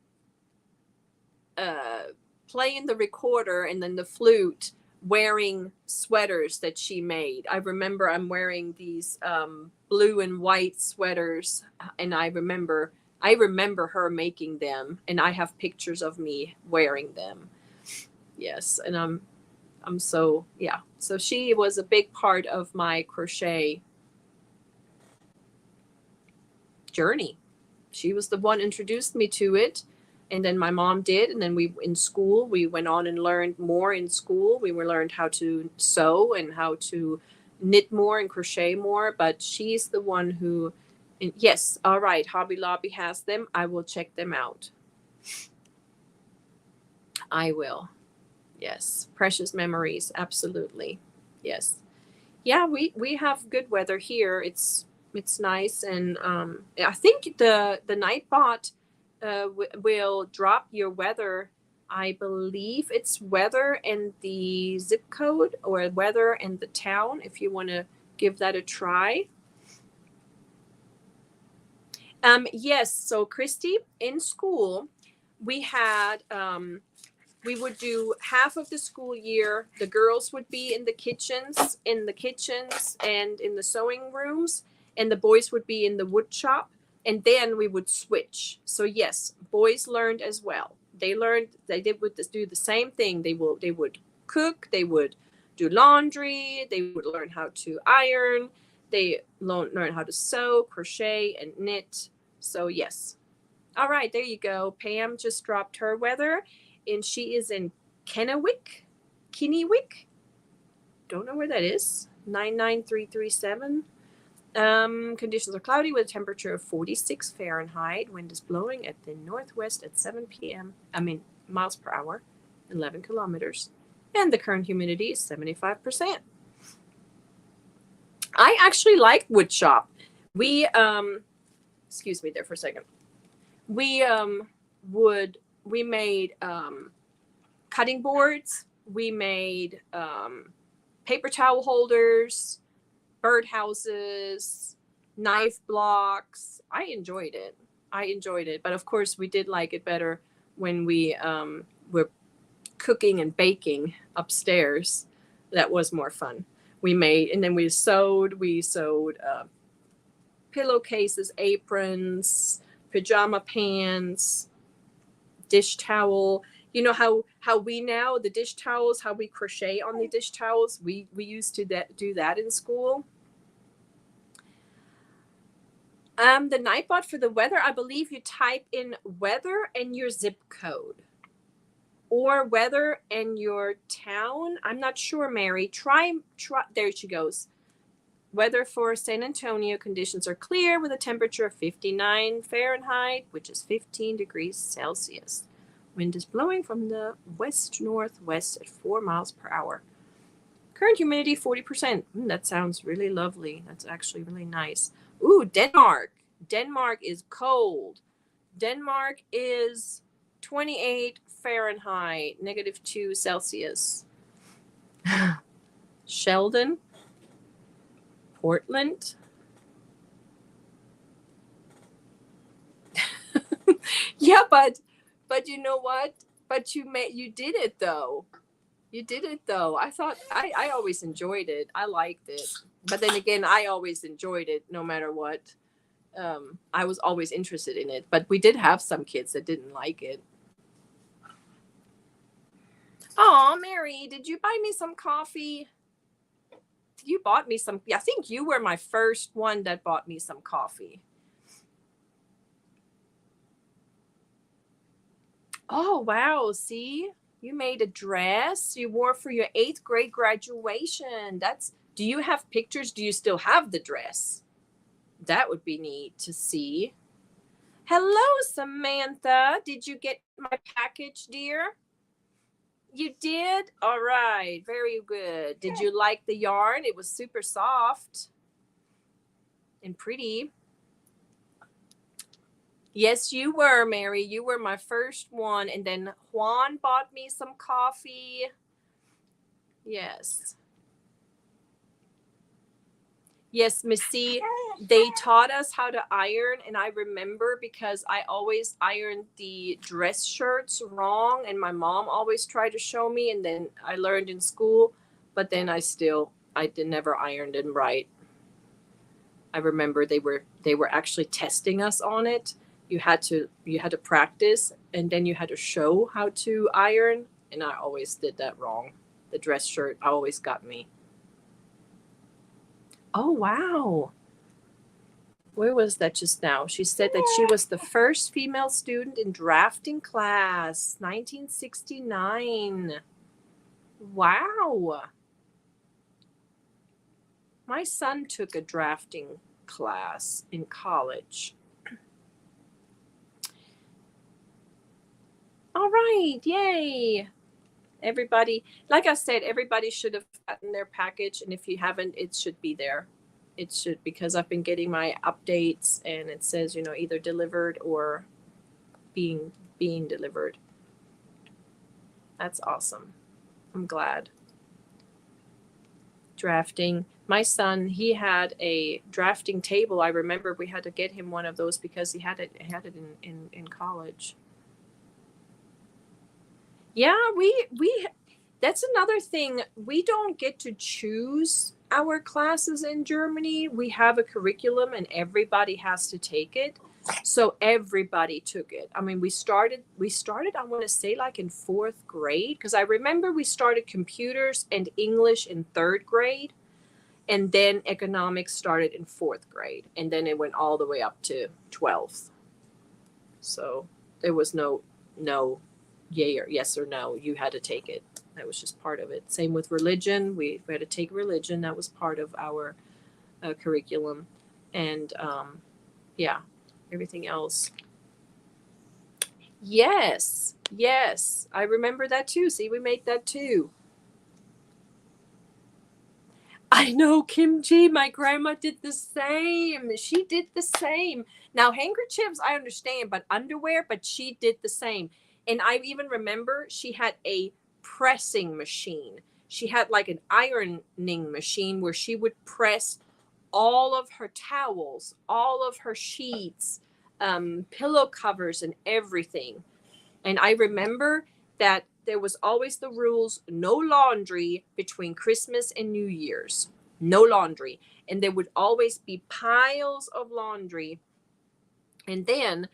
the recorder and then the flute, wearing sweaters that she made. I remember I'm wearing these blue and white sweaters, and I remember her making them, and I have pictures of me wearing them. Yes, and I'm so, yeah. So she was a big part of my crochet journey. She was the one introduced me to it. And then my mom did. And then we went on and learned more in school. We learned how to sew and how to knit more and crochet more. But she's the one who, yes, all right, Hobby Lobby has them. I will check them out. I will. Yes. Precious memories. Absolutely. Yes. Yeah, we have good weather here. It's nice. And I think the Nightbot will drop your weather. I believe it's weather and the zip code, or weather and the town, if you want to give that a try. Yes. So Christy, in school, we had we would do half of the school year. The girls would be in the kitchens and in the sewing rooms, and the boys would be in the wood shop. And then we would switch. So yes, boys learned as well. They would do the same thing. They would cook. They would do laundry. They would learn how to iron. They learn how to sew, crochet, and knit. So yes. All right, there you go. Pam just dropped her weather, and she is in Kennewick. Don't know where that is. 99337. Conditions are cloudy with a temperature of 46 Fahrenheit. Wind is blowing at the northwest at 7 p.m. Miles per hour, 11 kilometers. And the current humidity is 75%. I actually like woodshop. We, excuse me there for a second. We made cutting boards. We made paper towel holders, bird houses, knife blocks. I enjoyed it. But of course, we did like it better when we were cooking and baking upstairs. That was more fun. And then we sewed pillowcases, aprons, pajama pants, dish towel. You know how we now, the dish towels, how we crochet on the dish towels, we used to do that in school. The Nightbot for the weather, I believe you type in weather and your zip code. Or weather and your town. I'm not sure, Mary. Try. There she goes. Weather for San Antonio, conditions are clear with a temperature of 59 Fahrenheit, which is 15 degrees Celsius. Wind is blowing from the west-northwest at 4 miles per hour. Current humidity 40%. That sounds really lovely. That's actually really nice. Ooh, Denmark. Denmark is cold. Denmark is 28 Fahrenheit, -2 Celsius. Sheldon. Portland. Yeah, but you know what? But you did it though. You did it though. I thought I always enjoyed it. I liked it. But then again, I always enjoyed it no matter what. I was always interested in it. But we did have some kids that didn't like it. Oh, Mary, did you buy me some coffee? You bought me some. I think you were my first one that bought me some coffee. Oh, wow. See, you made a dress you wore for your 8th grade graduation. Do you have pictures? Do you still have the dress? That would be neat to see. Hello, Samantha. Did you get my package, dear? You did? All right. Very good. Did you like the yarn? It was super soft and pretty. Yes, you were, Mary. You were my first one. And then Juan bought me some coffee. Yes. Yes, Missy, they taught us how to iron. And I remember because I always ironed the dress shirts wrong. And my mom always tried to show me. And then I learned in school. But then I never ironed them right. I remember they were actually testing us on it. You had to practice, and then you had to show how to iron. And I always did that wrong. The dress shirt always got me. Oh, wow. Where was that just now? She said that she was the first female student in drafting class, 1969. Wow. My son took a drafting class in college. All right. Yay. Everybody, like I said, everybody should have gotten their package. And if you haven't, it should be there. It should, because I've been getting my updates and it says, either delivered or being delivered. That's awesome. I'm glad. Drafting. My son, he had a drafting table. I remember we had to get him one of those because he had it in college. Yeah, we that's another thing. We don't get to choose our classes in Germany. We have a curriculum and everybody has to take it. So everybody took it. I mean, we started, I want to say like in 4th grade, because I remember we started computers and English in 3rd grade. And then economics started in 4th grade. And then it went all the way up to 12th. So there was no yay or yes or no. You had to take it. That was just part of it. Same with religion. We had to take religion. That was part of our curriculum. And everything else. Yes. I remember that too. See, we made that too. I know, Kimchi, my grandma did the same. She did the same. Now, handkerchiefs, I understand, but underwear, but she did the same. And I even remember she had a pressing machine. She had like an ironing machine where she would press all of her towels, all of her sheets, pillow covers and everything. And I remember that there was always the rules, no laundry between Christmas and New Year's. No laundry. And there would always be piles of laundry. And then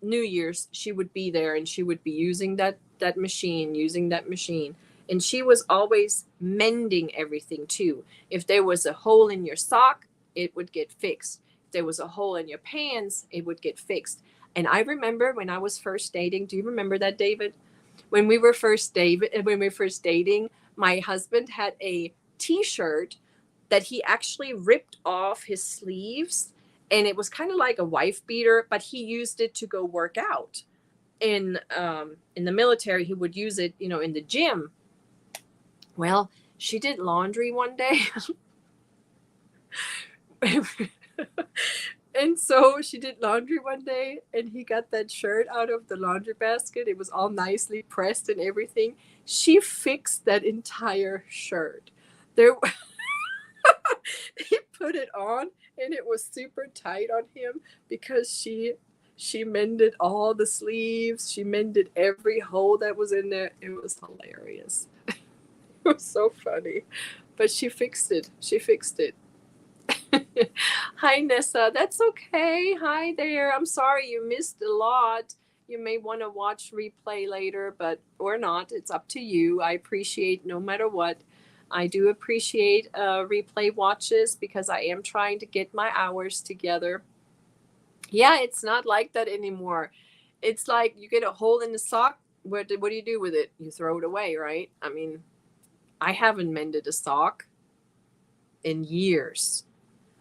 New Year's, she would be there and she would be using that machine. And she was always mending everything too. If there was a hole in your sock, it would get fixed. there was a hole in your pants, it would get fixed. And I remember when I was first dating, do you remember that, David? When we were first dating, my husband had a t-shirt that he actually ripped off his sleeves, and it was kind of like a wife beater, but he used it to go work out. In the military, he would use it, in the gym. Well, she did laundry one day. And so she did laundry one day, and he got that shirt out of the laundry basket. It was all nicely pressed and everything. She fixed that entire shirt. There, he put it on, and it was super tight on him because she mended all the sleeves. She mended every hole that was in there. It was hilarious. It was so funny, but she fixed it. She fixed it. Hi, Nessa. That's okay. Hi there. I'm sorry you missed a lot. You may want to watch replay later, but or not. It's up to you. I appreciate no matter what. I do appreciate replay watches because I am trying to get my hours together. Yeah, it's not like that anymore. It's like you get a hole in the sock. What do you do with it? You throw it away, right? I mean, I haven't mended a sock in years.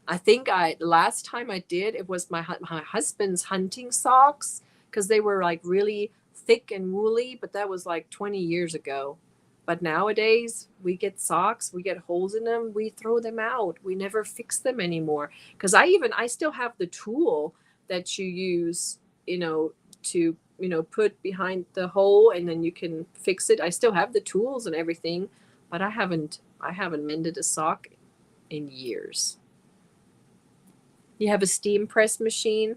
I think last time I did, it was my husband's hunting socks because they were like really thick and woolly, but that was like 20 years ago. But nowadays we get socks, we get holes in them, we throw them out. We never fix them anymore. Because I still have the tool that you use, to, put behind the hole and then you can fix it. I still have the tools and everything, but I haven't mended a sock in years. You have a steam press machine.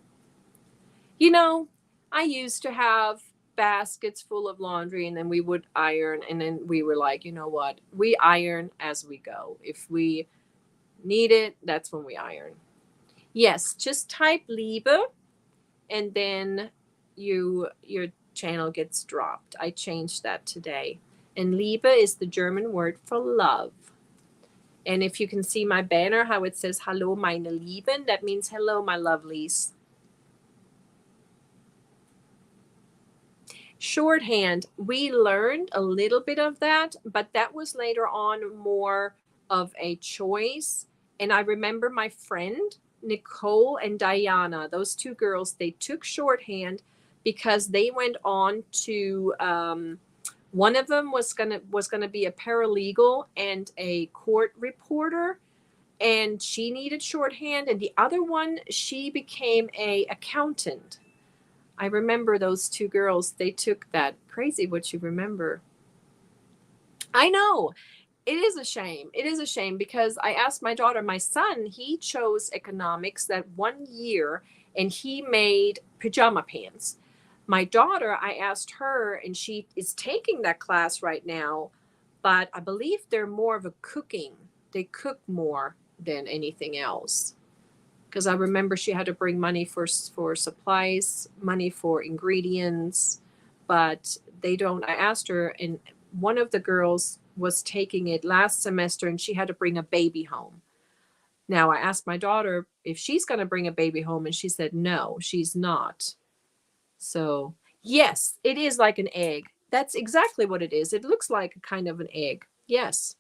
I used to have baskets full of laundry, and then we would iron, and then we were like, you know what? We iron as we go. If we need it, that's when we iron. Yes, just type Liebe, and then your channel gets dropped. I changed that today. And Liebe is the German word for love. And if you can see my banner, how it says, Hallo meine Lieben, that means hello, my lovelies. Shorthand, we learned a little bit of that, but that was later on more of a choice. And I remember my friend, Nicole and Diana, those two girls, they took shorthand because they went on to one of them was gonna be a paralegal and a court reporter, and she needed shorthand. And the other one, she became a accountant. I remember those two girls. They took that. Crazy what you remember. I know. It is a shame. It is a shame because I asked my daughter, my son, he chose economics that one year, and he made pajama pants. My daughter, I asked her, and she is taking that class right now, but I believe they're more of a cooking. They cook more than anything else. Because I remember she had to bring money for supplies, money for ingredients, but they don't. I asked her, and one of the girls was taking it last semester, and she had to bring a baby home. Now, I asked my daughter if she's going to bring a baby home, and she said no, she's not. So, yes, it is like an egg. That's exactly what it is. It looks like a kind of an egg. Yes.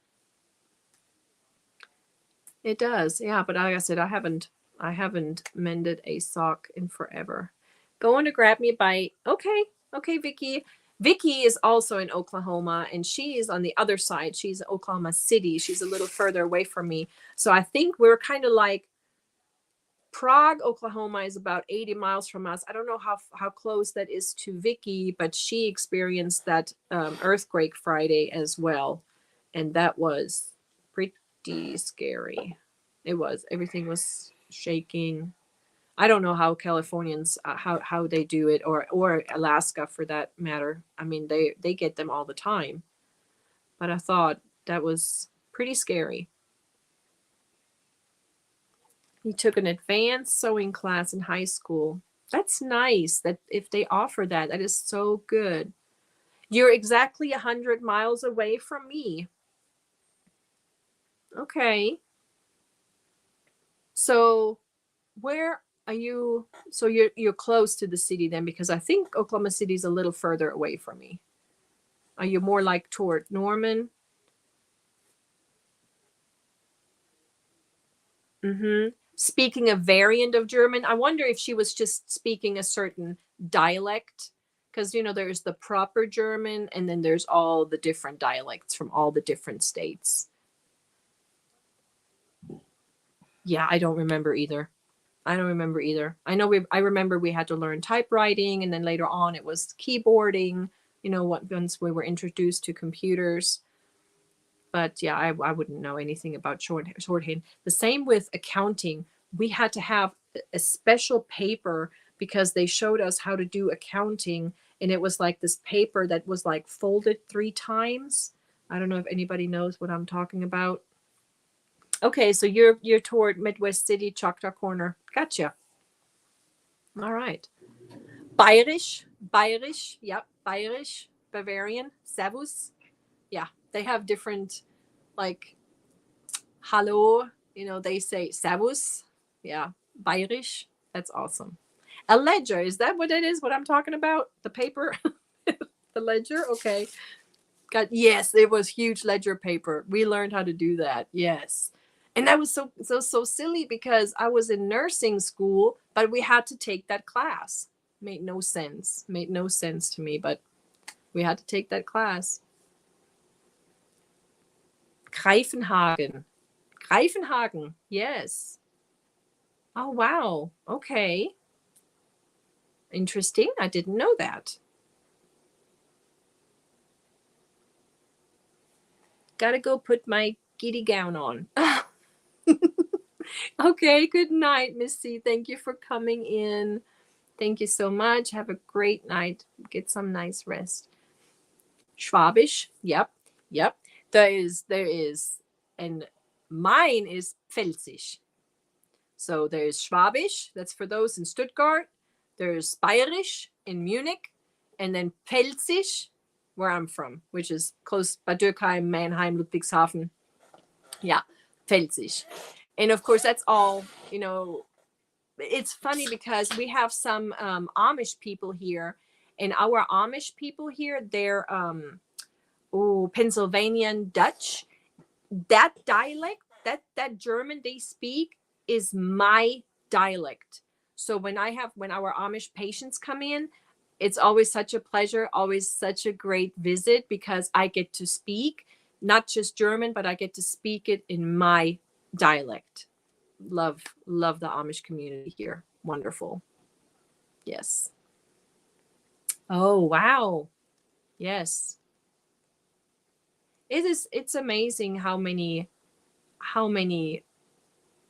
It does. Yeah, but like I said, I haven't mended a sock in forever. Going to grab me a bite. Okay. Okay, Vicky. Vicky is also in Oklahoma, and she is on the other side. She's in Oklahoma City. She's a little further away from me. So I think we're kind of like Prague, Oklahoma is about 80 miles from us. I don't know how close that is to Vicky, but she experienced that earthquake Friday as well. And that was pretty scary. It was. Everything was shaking. I don't know how Californians, how they do it, or Alaska for that matter. I mean, they get them all the time. But I thought that was pretty scary. He took an advanced sewing class in high school. That's nice that if they offer that, that is so good. You're exactly 100 miles away from me. Okay. So where are you? So you're close to the city then, because I think Oklahoma City is a little further away from me. Are you more like toward Norman? Mm-hmm. Speaking a variant of German, I wonder if she was just speaking a certain dialect, because there's the proper German, and then there's all the different dialects from all the different states. Yeah, I don't remember either. I don't remember either. I remember we had to learn typewriting, and then later on it was keyboarding. Once we were introduced to computers. But yeah, I wouldn't know anything about shorthand. The same with accounting. We had to have a special paper because they showed us how to do accounting, and it was like this paper that was like folded 3 times. I don't know if anybody knows what I'm talking about. Okay, so you're toward Midwest City, Choctaw Corner. Gotcha. All right. Bayerisch, yep, Bayerisch, Bavarian, Servus. Yeah, they have different, like, Hallo, they say Servus. Yeah, Bayerisch. That's awesome. A ledger, is that what it is? What I'm talking about? The paper? The ledger? Okay. Yes, it was huge ledger paper. We learned how to do that. Yes. And that was so silly because I was in nursing school, but we had to take that class. Made no sense. Made no sense to me, but we had to take that class. Greifenhagen. Greifenhagen. Yes. Oh, wow. Okay. Interesting. I didn't know that. Gotta go put my giddy gown on. Okay. Good night, Missy. Thank you for coming in. Thank you so much. Have a great night. Get some nice rest. Schwabisch. Yep. Yep. There is. And mine is Pfälzisch. So there's Schwabisch. That's for those in Stuttgart. There's Bayerisch in Munich. And then Pfälzisch, where I'm from, which is close by Dürkheim, Mannheim, Ludwigshafen. Yeah, Pfälzisch. And of course, that's all, it's funny because we have some Amish people here, and our Amish people here, they're Pennsylvanian Dutch. That dialect, that German they speak is my dialect. So when our Amish patients come in, it's always such a pleasure, always such a great visit, because I get to speak not just German, but I get to speak it in my dialect. Love the Amish community here. Wonderful. Yes. Oh, wow. Yes. It's amazing how many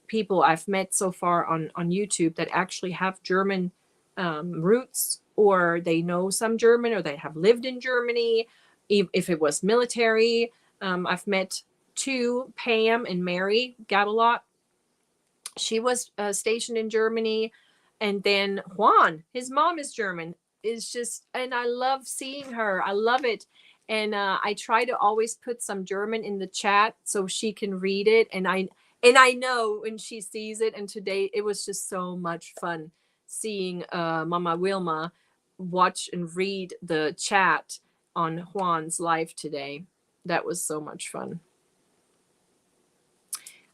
people I've met so far on YouTube that actually have German roots, or they know some German, or they have lived in Germany, if it was military. I've met 2, Pam and Mary Gabalot. She was stationed in Germany. And then Juan, his mom is German. Is just, and I love seeing her. I love it. And I try to always put some German in the chat so she can read it. And I know when she sees it. And today it was just so much fun seeing Mama Wilma watch and read the chat on Juan's live today. That was so much fun.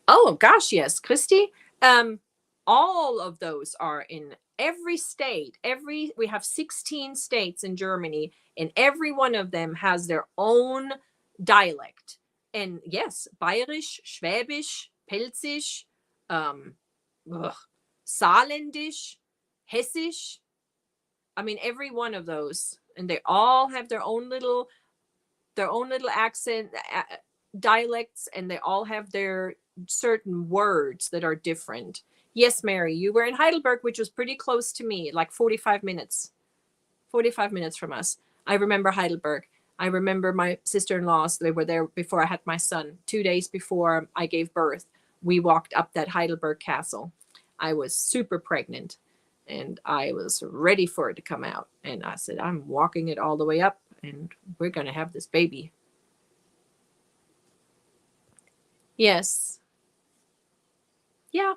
Oh gosh, yes, Christy. All of those are in every state. We have 16 states in Germany, and every one of them has their own dialect. And yes, Bayerisch, Schwäbisch, Pelzisch, Saarländisch, Hessisch. I mean, every one of those, and they all have their own little accent, dialects, and they all have their certain words that are different. Yes, Mary, you were in Heidelberg, which was pretty close to me, like 45 minutes. 45 minutes from us. I remember Heidelberg. I remember my sister-in-laws. They were there before I had my son. 2 days before I gave birth, we walked up that Heidelberg castle. I was super pregnant, and I was ready for it to come out. And I said, I'm walking it all the way up, and we're going to have this baby. Yes. Yeah.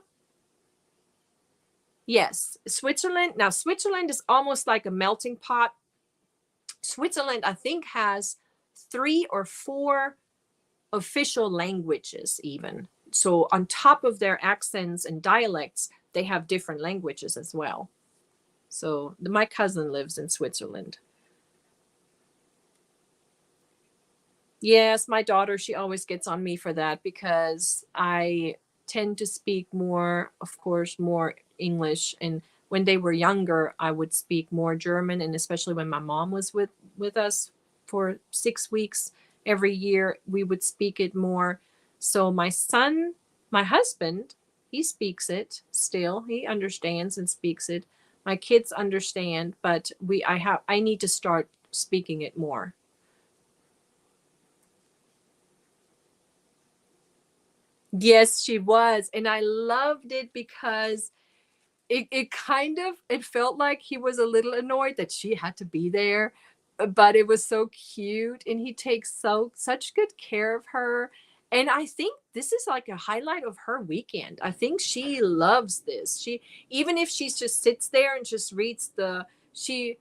Yes, Switzerland. Now, Switzerland is almost like a melting pot. Switzerland, I think, has 3 or 4 official languages, even. So, on top of their accents and dialects, they have different languages as well. So, my cousin lives in Switzerland. Yes, my daughter, she always gets on me for that because I tend to speak more, of course, more English. And when they were younger, I would speak more German. And especially when my mom was with us for 6 weeks every year, we would speak it more. So my son, my husband, he speaks it still. He understands and speaks it. My kids understand, but I need to start speaking it more. Yes, she was. And I loved it because it kind of it felt like he was a little annoyed that she had to be there, but it was so cute and he takes such good care of her. And I think this is like a highlight of her weekend. I think she loves this. She, even if she just sits there and just reads she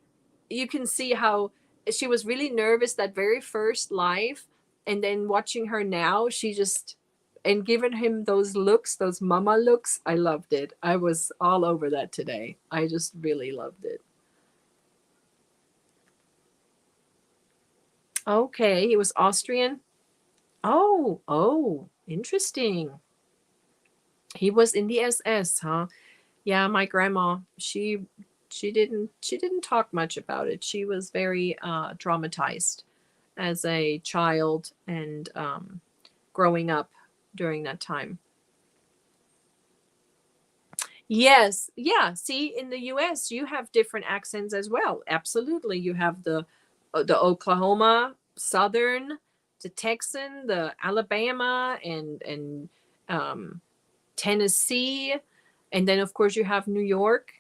you can see how she was really nervous that very first live, and then watching her now, she just, and giving him those looks, those mama looks. I loved it. I was all over that today. I just really loved it. Okay, he was Austrian. Oh, interesting. He was in the SS, huh? Yeah, my grandma, she didn't talk much about it. She was very traumatized as a child and growing up during that time. Yes, yeah. See, in the U.S., you have different accents as well. Absolutely, you have the Oklahoma Southern, the Texan, the Alabama, and um, Tennessee, and then of course you have New York,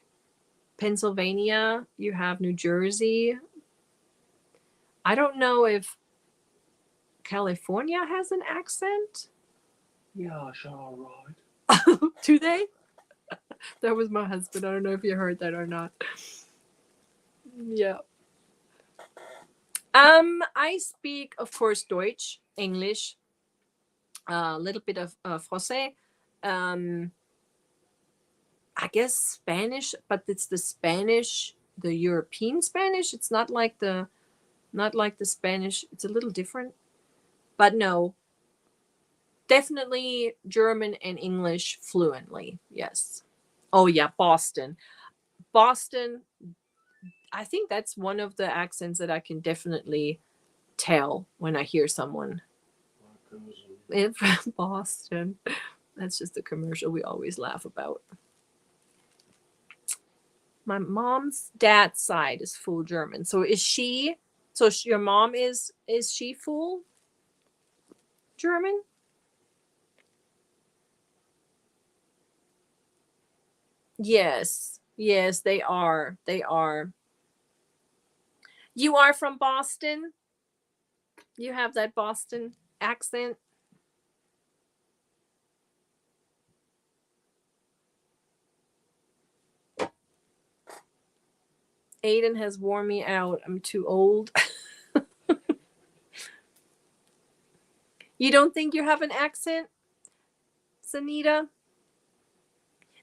Pennsylvania. You have New Jersey. I don't know if California has an accent. Yeah, sure, right. Do they? That was my husband. I don't know if you heard that or not. Yeah. I speak, of course, Deutsch, English, a little bit of Français. Um, I guess Spanish, but it's the Spanish, the European Spanish. It's not like the Spanish. It's a little different, but no, definitely German and English fluently. Yes. Oh yeah, Boston. Boston. I think that's one of the accents that I can definitely tell when I hear someone in from Boston. That's just a commercial we always laugh about. My mom's dad's side is full German. So is she? So your mom is she full German? Yes. Yes, they are. They are. You are from Boston? You have that Boston accent? Aiden has worn me out. I'm too old. You don't think you have an accent, Sanita?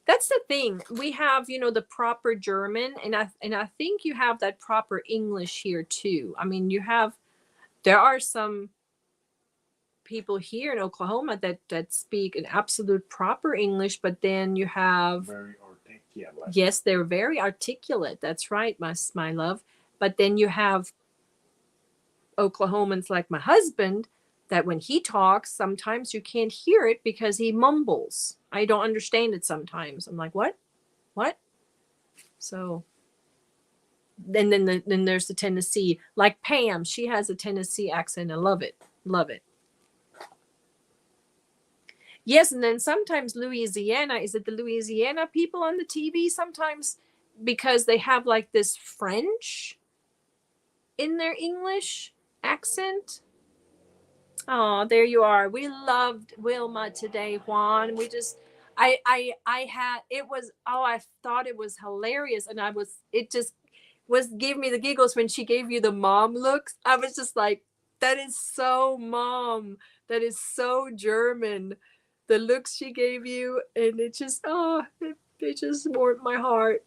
That's the thing. We have, the proper German, and I think you have that proper English here too. I mean, there are some people here in Oklahoma that speak an absolute proper English, but then you have Very articulate. yes, they're very articulate. That's right, my love. But then you have Oklahomans like my husband that when he talks, sometimes you can't hear it because he mumbles. I don't understand it sometimes. I'm like, what? What? So then there's the Tennessee, like Pam. She has a Tennessee accent. I love it. Love it. Yes, and then sometimes Louisiana. Is it the Louisiana people on the TV sometimes because they have like this French in their English accent? Oh, there you are. We loved Wilma today, Juan. I had, it was, oh, I thought it was hilarious. And it just gave me the giggles when she gave you the mom looks. I was just like, that is so mom. That is so German. The looks she gave you. And it just, it just warmed my heart.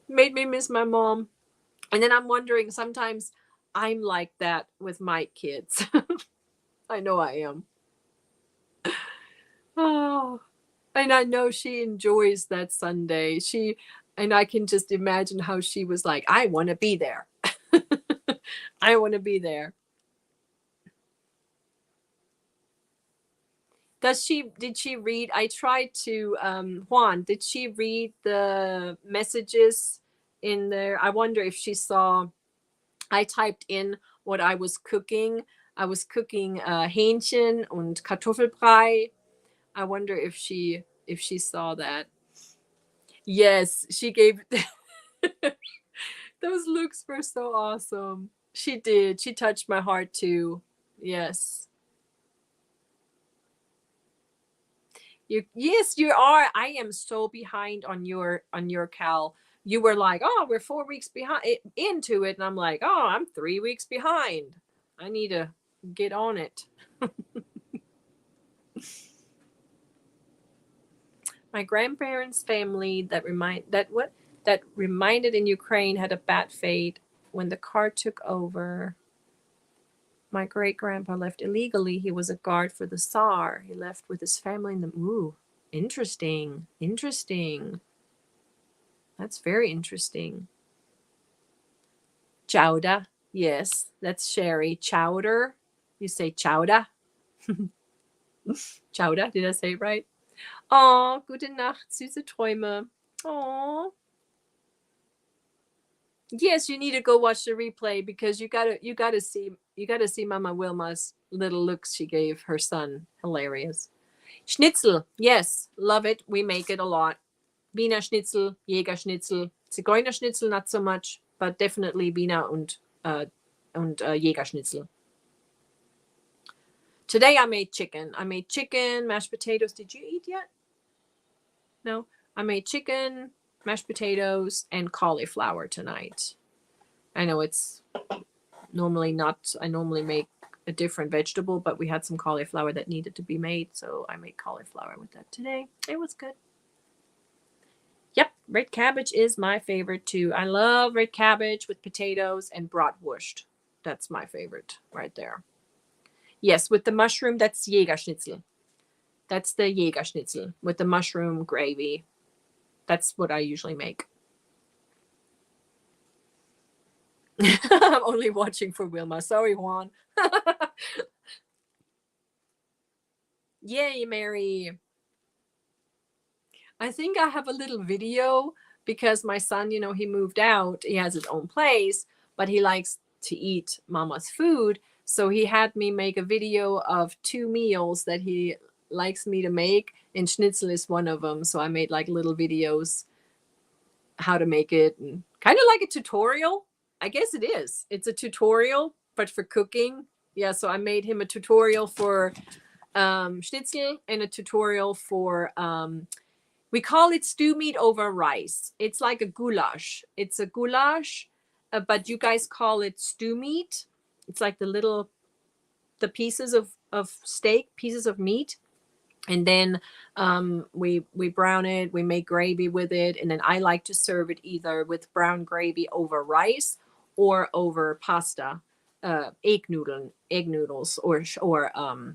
Made me miss my mom. And then I'm wondering, sometimes I'm like that with my kids. I know I am. Oh, and I know she enjoys that Sunday. And I can just imagine how she was like, I want to be there. I want to be there. Did she read? I tried to, Juan, did she read the messages in there? I wonder if she saw, I typed in what I was cooking. I was cooking Hähnchen und Kartoffelbrei. I wonder if she saw that. Yes, she gave those looks were so awesome. She did. She touched my heart too. Yes. Yes, you are. I am so behind on your Cal. You were like, "Oh, we're 4 weeks behind into it." And I'm like, "Oh, I'm 3 weeks behind. I need to get on it." My grandparents' family that reminded in Ukraine had a bad fate when the car took over. My great grandpa left illegally. He was a guard for the Tsar. He left with his family in the. Ooh, interesting. Interesting. That's very interesting. Chowder. Yes, that's sherry. Chowder. You say chowder. Chowder. Did I say it right? Oh, gute Nacht, süße Träume. Oh. Yes, you need to go watch the replay because you gotta see Mama Wilma's little looks she gave her son. Hilarious. Schnitzel, yes, love it. We make it a lot. Wiener Schnitzel, Jäger Schnitzel, Zigeuner Schnitzel, not so much, but definitely Wiener und Jäger Schnitzel. Today I made chicken. I made chicken, mashed potatoes. Did you eat yet? No, I made chicken, mashed potatoes, and cauliflower tonight. I know it's normally not, I normally make a different vegetable, but we had some cauliflower that needed to be made, so I made cauliflower with that today. It was good. Yep, red cabbage is my favorite too. I love red cabbage with potatoes and bratwurst. That's my favorite right there. Yes, with the mushroom, that's Jägerschnitzel. That's the Jägerschnitzel with the mushroom gravy. That's what I usually make. I'm only watching for Wilma. Sorry, Juan. Yay, Mary. I think I have a little video because my son, he moved out. He has his own place, but he likes to eat Mama's food. So he had me make a video of 2 meals that he likes me to make, and schnitzel is one of them. So I made like little videos how to make it, and kind of like a tutorial. I guess it is. It's a tutorial, but for cooking. Yeah, so I made him a tutorial for schnitzel and a tutorial for we call it stew meat over rice. It's like a goulash. It's a goulash, but you guys call it stew meat. It's like the pieces of steak, pieces of meat. And then we brown it. We make gravy with it. And then I like to serve it either with brown gravy over rice or over pasta, egg noodles, or oh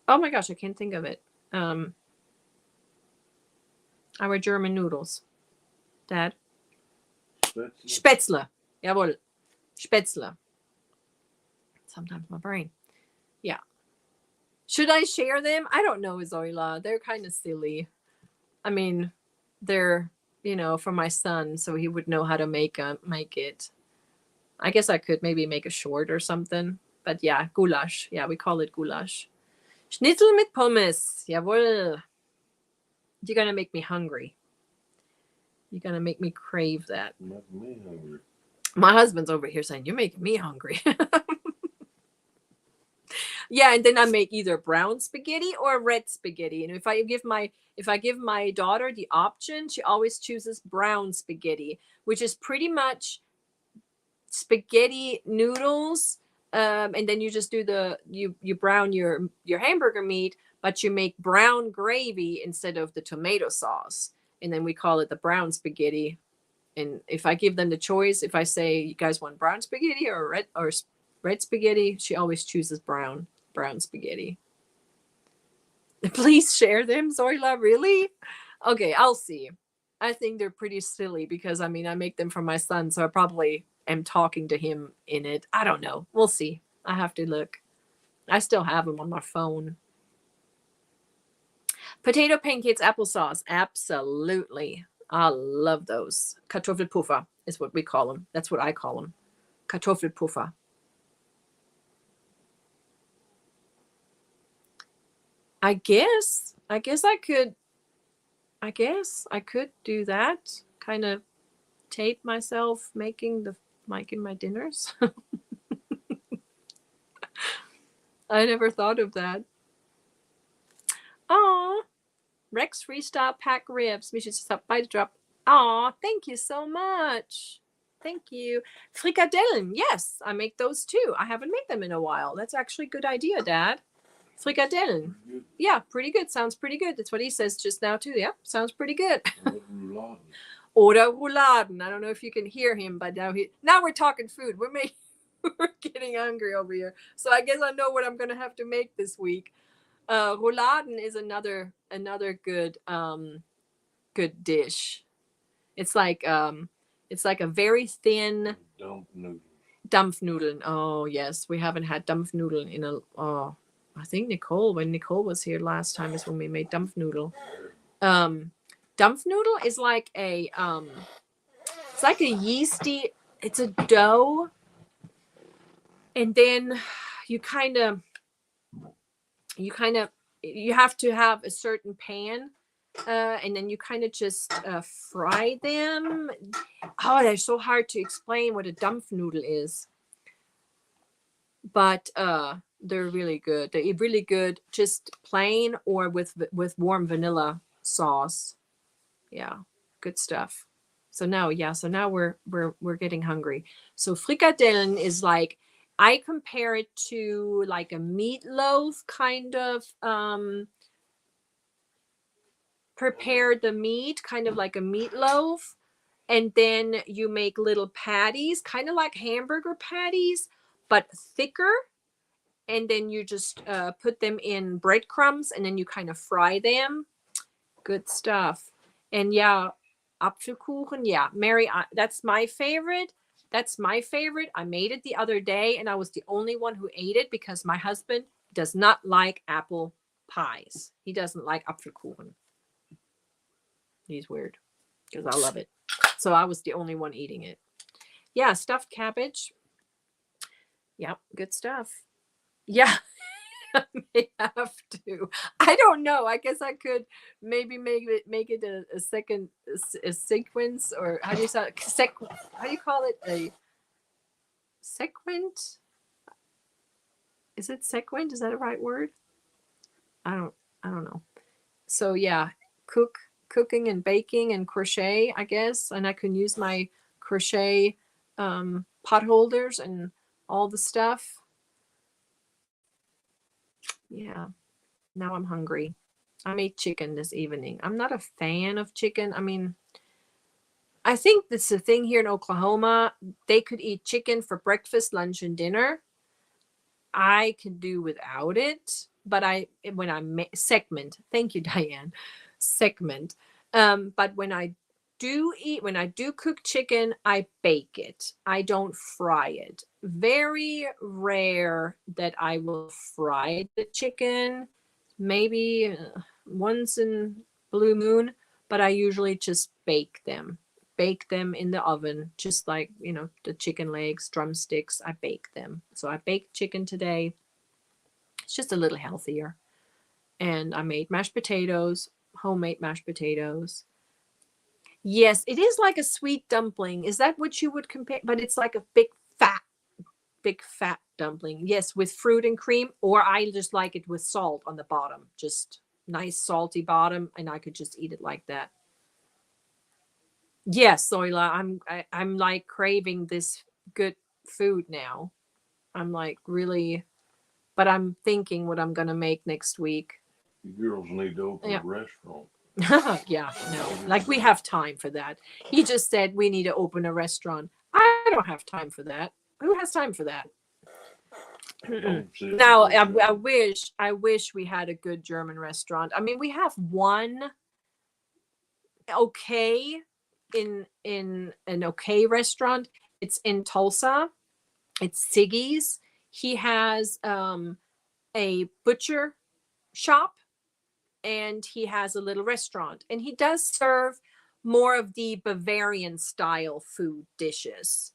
my gosh, I can't think of it. Our German noodles. Dad? Spätzle. Jawohl. Spätzle. Sometimes my brain. Yeah. Should I share them? I don't know, Zoila. They're kind of silly. I mean, they're, for my son, so he would know how to make it. I guess I could maybe make a short or something. But yeah, goulash. Yeah, we call it goulash. Schnitzel mit Pommes. Jawohl. You're going to make me hungry. You're going to make me crave that. Make me hungry. My husband's over here saying, you're making me hungry. Yeah, and then I make either brown spaghetti or red spaghetti. And if I give my daughter the option, she always chooses brown spaghetti, which is pretty much spaghetti noodles. And then you just do you brown your hamburger meat, but you make brown gravy instead of the tomato sauce. And then we call it the brown spaghetti. And if I give them the choice, if I say you guys want brown spaghetti or red spaghetti, she always chooses brown spaghetti. Please share them, Zoila. Really? Okay, I'll see. I think they're pretty silly because I make them for my son, so I probably am talking to him in it. I don't know. We'll see. I have to look. I still have them on my phone. Potato pancakes, applesauce. Absolutely. I love those. Kartoffelpuffer is what we call them. That's what I call them. Kartoffelpuffer. I guess I could do that. Kind of tape myself making my dinners. I never thought of that. Aw. Rex Freestyle Pack Ribs. Michi just up by the drop. Aw, thank you so much. Thank you. Frikadellen. Yes, I make those too. I haven't made them in a while. That's actually a good idea, Dad. Frikadellen. Yeah, pretty good. Sounds pretty good. That's what he says just now too. Yeah, sounds pretty good. Oder rouladen. I don't know if you can hear him, but now we're talking food. We're getting hungry over here. So I guess I know what I'm gonna have to make this week. Rouladen is another good good dish. It's like a very thin Dampfnudeln. Oh yes, we haven't had Dampfnudeln in I think when Nicole was here last time is when we made Dampfnudel. Dampfnudel is like it's like a yeasty, it's a dough, and then you have to have a certain pan, and then you kind of just fry them. Oh, they're so hard to explain what a Dampfnudel is, but they're really good. They're really good just plain or with warm vanilla sauce. Yeah, good stuff. So now we're getting hungry. So frikadellen is like, I compare it to like a meatloaf kind of. Prepare the meat kind of like a meatloaf, and then you make little patties, kind of like hamburger patties, but thicker. And then you just put them in breadcrumbs, and then you kind of fry them. Good stuff. And yeah, Apfelkuchen. Yeah, Mary, that's my favorite. I made it the other day, and I was the only one who ate it because my husband does not like apple pies. He doesn't like Apfelkuchen. He's weird because I love it. So I was the only one eating it. Yeah, stuffed cabbage. Yep, good stuff. Yeah, I may have to. I don't know. I guess I could maybe make it a second a sequence, or how do you say how do you call it, a sequent? Is it sequent? Is that a right word? I don't know. So yeah, cooking and baking and crochet, I guess, and I can use my crochet pot holders and all the stuff. Yeah, now I'm hungry. I made chicken this evening. I'm not a fan of chicken. I think that's the thing here in Oklahoma. They could eat chicken for breakfast, lunch, and dinner. I can do without it, but segment. Thank you, Diane. Segment. But when I do cook chicken, I bake it. I don't fry it. Very rare that I will fry the chicken. Maybe once in blue moon, but I usually just bake them. Bake them in the oven, just like, the chicken legs, drumsticks. I bake them. So I baked chicken today. It's just a little healthier. And I made mashed potatoes, homemade mashed potatoes. Yes, it is like a sweet dumpling. Is that what you would compare? But it's like a big fat dumpling. Yes, with fruit and cream, or I just like it with salt on the bottom. Just nice salty bottom, and I could just eat it like that. Yes, Zoila, I'm like craving this good food now. I'm like really, but I'm thinking what I'm gonna make next week. You girls need to open a restaurant. Yeah, no, like we have time for that. He just said we need to open a restaurant. I don't have time for that. Who has time for that? Now, I wish we had a good German restaurant. I mean, we have one okay in an okay restaurant. It's in Tulsa. It's Siggy's. He has a butcher shop, and he has a little restaurant, and he does serve more of the Bavarian style food dishes.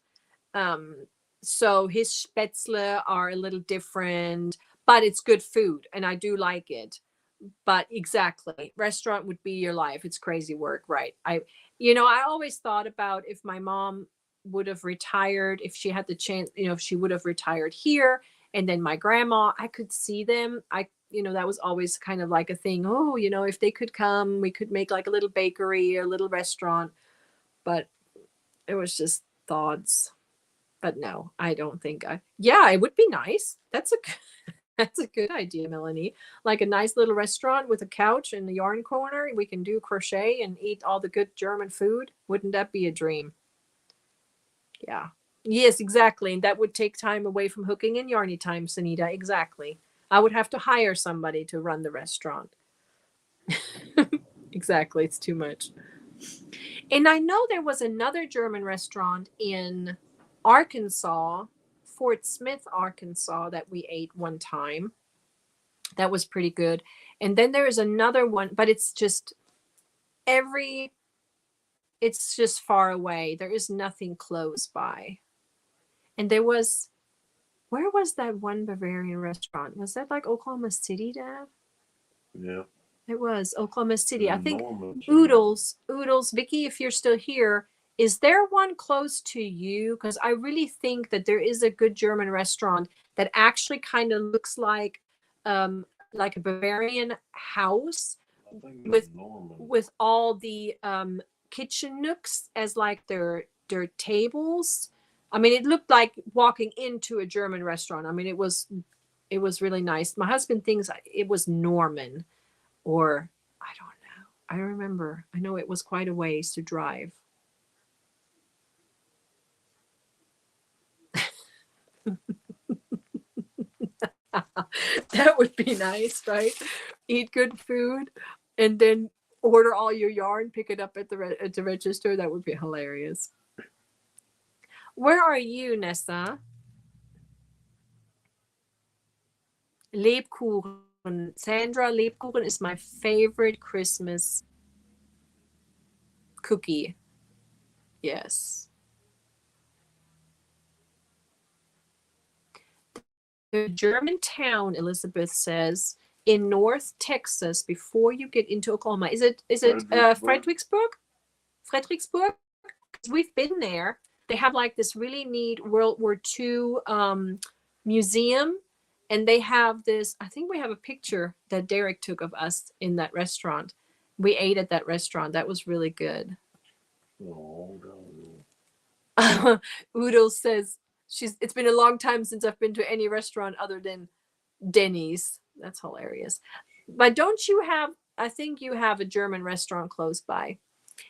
So his spätzle are a little different, but it's good food, and I do like it. But exactly, restaurant would be your life. It's crazy work, right? I always thought about if my mom would have retired, if she had the chance, if she would have retired here, and then my grandma, I could see them. That was always kind of like a thing. Oh, if they could come, we could make like a little bakery or a little restaurant. But it was just thoughts. But no, I don't think yeah, it would be nice. That's a good idea, Melanie. Like a nice little restaurant with a couch and the yarn corner. We can do crochet and eat all the good German food. Wouldn't that be a dream? Yeah. Yes, exactly. And that would take time away from hooking and yarny time, Sunita. Exactly. I would have to hire somebody to run the restaurant. Exactly. It's too much. And I know there was another German restaurant in Arkansas, Fort Smith, Arkansas, that we ate one time. That was pretty good. And then there is another one, but it's just far away. There is nothing close by. And where was that one Bavarian restaurant? Was that like Oklahoma City, Dad? Yeah. It was Oklahoma City. I think Oodles, Vicky, if you're still here, is there one close to you? Because I really think that there is a good German restaurant that actually kind of looks like a Bavarian house with all the kitchen nooks as like their tables. I mean, it looked like walking into a German restaurant. I mean, it was really nice. My husband thinks it was Norman, or I don't know. I remember. I know it was quite a ways to drive. That would be nice, right? Eat good food and then order all your yarn, pick it up at the register. That would be hilarious. Where are you, Nessa? Lebkuchen. Sandra, Lebkuchen is my favorite Christmas cookie. Yes. The German town, Elizabeth says, in North Texas before you get into Oklahoma. Is it Fredericksburg? Fredericksburg? We've been there. They have like this really neat World War II museum. And they have this, I think we have a picture that Derek took of us in that restaurant. We ate at that restaurant. That was really good. Udo says, it's been a long time since I've been to any restaurant other than Denny's. That's hilarious. But I think you have a German restaurant close by.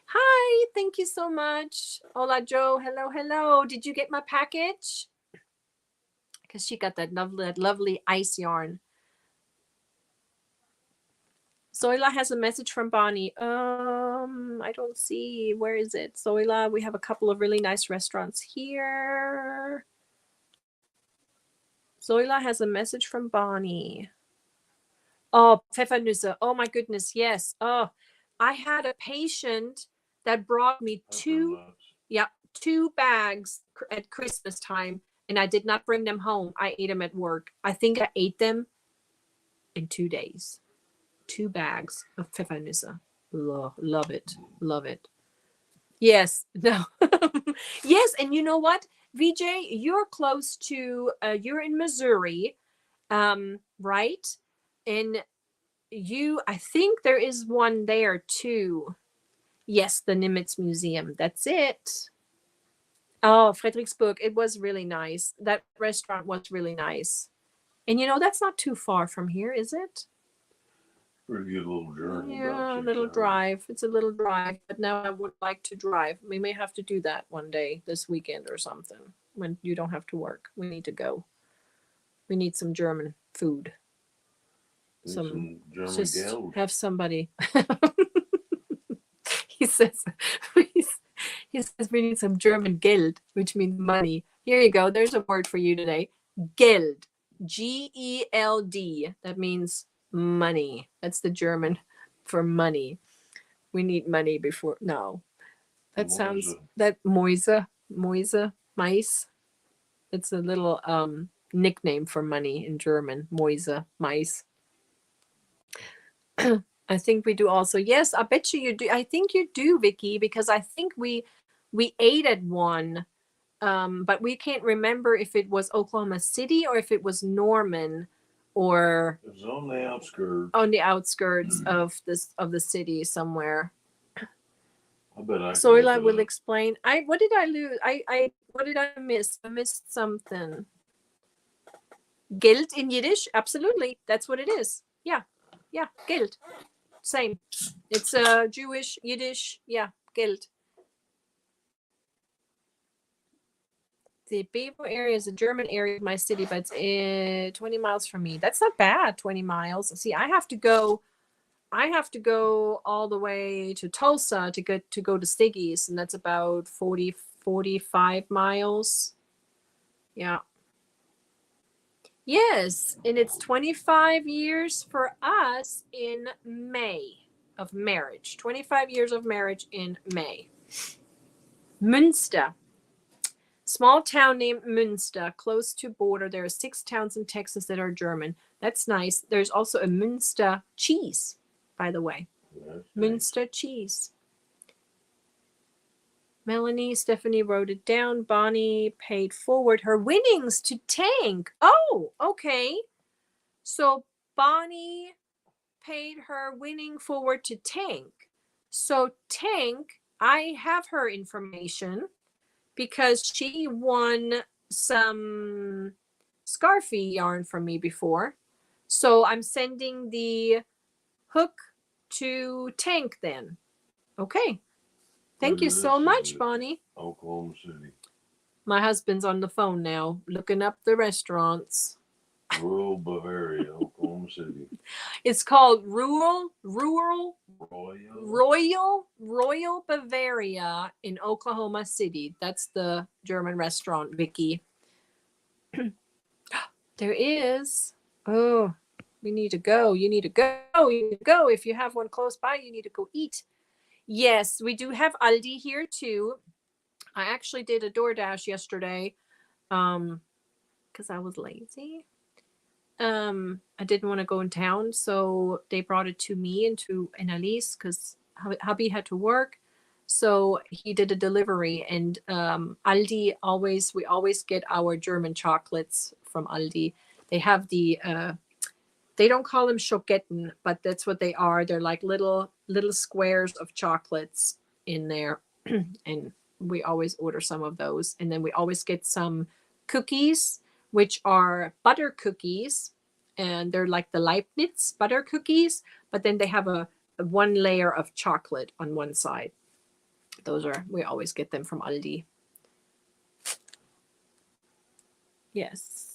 Hi, thank you so much. Hola, Joe. Hello. Did you get my package? Because she got that lovely ice yarn. Zoila has a message from Bonnie. I don't see. Where is it? Zoila, we have a couple of really nice restaurants here. Zoila has a message from Bonnie. Oh, Pfeffernüsse. Oh my goodness, yes. Oh, I had a patient that brought me two bags at Christmas time, and I did not bring them home. I ate them at work. I think I ate them in 2 days. 2 bags of Pfeffernüsse. Love it. Yes. No. Yes. And you know what? VJ, you're close to, you're in Missouri, right? And I think there is one there too. Yes, the Nimitz Museum. That's it. Oh, Fredericksburg. It was really nice. That restaurant was really nice. And that's not too far from here, is it? Pretty good little journey. Yeah, a little drive. It's a little drive, but now I would like to drive. We may have to do that one day this weekend or something when you don't have to work. We need to go. We need some German food. Some German just geld. Have somebody. He says we need some German Geld, which means money. Here you go. There's a word for you today. Geld. Geld. That means money. That's the German for money. We need money before. No. That sounds that Mäuse, mice. It's a little nickname for money in German. Mäuse, mice. I think we do also. Yes, I bet you do. I think you do, Vicky, because I think we ate at one, but we can't remember if it was Oklahoma City or if it was Norman, or it was on the outskirts. On the outskirts of the city somewhere. I bet I. Soila will explain. What did I lose? What did I miss? I missed something. Geld in Yiddish, absolutely. That's what it is. Yeah, Geld. Same. It's Jewish, Yiddish. Yeah, Geld. The Bevo area is a German area of my city, but it's 20 miles from me. That's not bad, 20 miles. See, I have to go all the way to Tulsa to go to Stiggy's, and that's about 45 miles. Yeah. Yes, and it's 25 years for us in May of marriage. 25 years of marriage in May. Münster. Small town named Münster, close to border. There are 6 towns in Texas that are German. That's nice. There's also a Münster cheese, by the way. Münster cheese. Melanie, Stephanie wrote it down. Bonnie paid forward her winnings to Tank. Oh, okay. So Bonnie paid her winning forward to Tank. So Tank, I have her information because she won some scarfy yarn from me before. So I'm sending the hook to Tank then. Okay. Thank you so much, Bonnie. Oklahoma City. My husband's on the phone now, looking up the restaurants. Rural Bavaria, Oklahoma City. It's called Royal Bavaria in Oklahoma City. That's the German restaurant, Vicky. There is. Oh, we need to go. You need to go. You need to go. If you have one close by, you need to go eat. Yes, we do have Aldi here too. I actually did a DoorDash yesterday because I was lazy. I didn't want to go in town, so they brought it to me and Alice because hubby had to work. So he did a delivery, and Aldi we always get our German chocolates from Aldi. They have they don't call them Schoketten, but that's what they are. They're like little squares of chocolates in there. And we always order some of those. And then we always get some cookies, which are butter cookies. And they're like the Leibniz butter cookies. But then they have a one layer of chocolate on one side. We always get them from Aldi. Yes.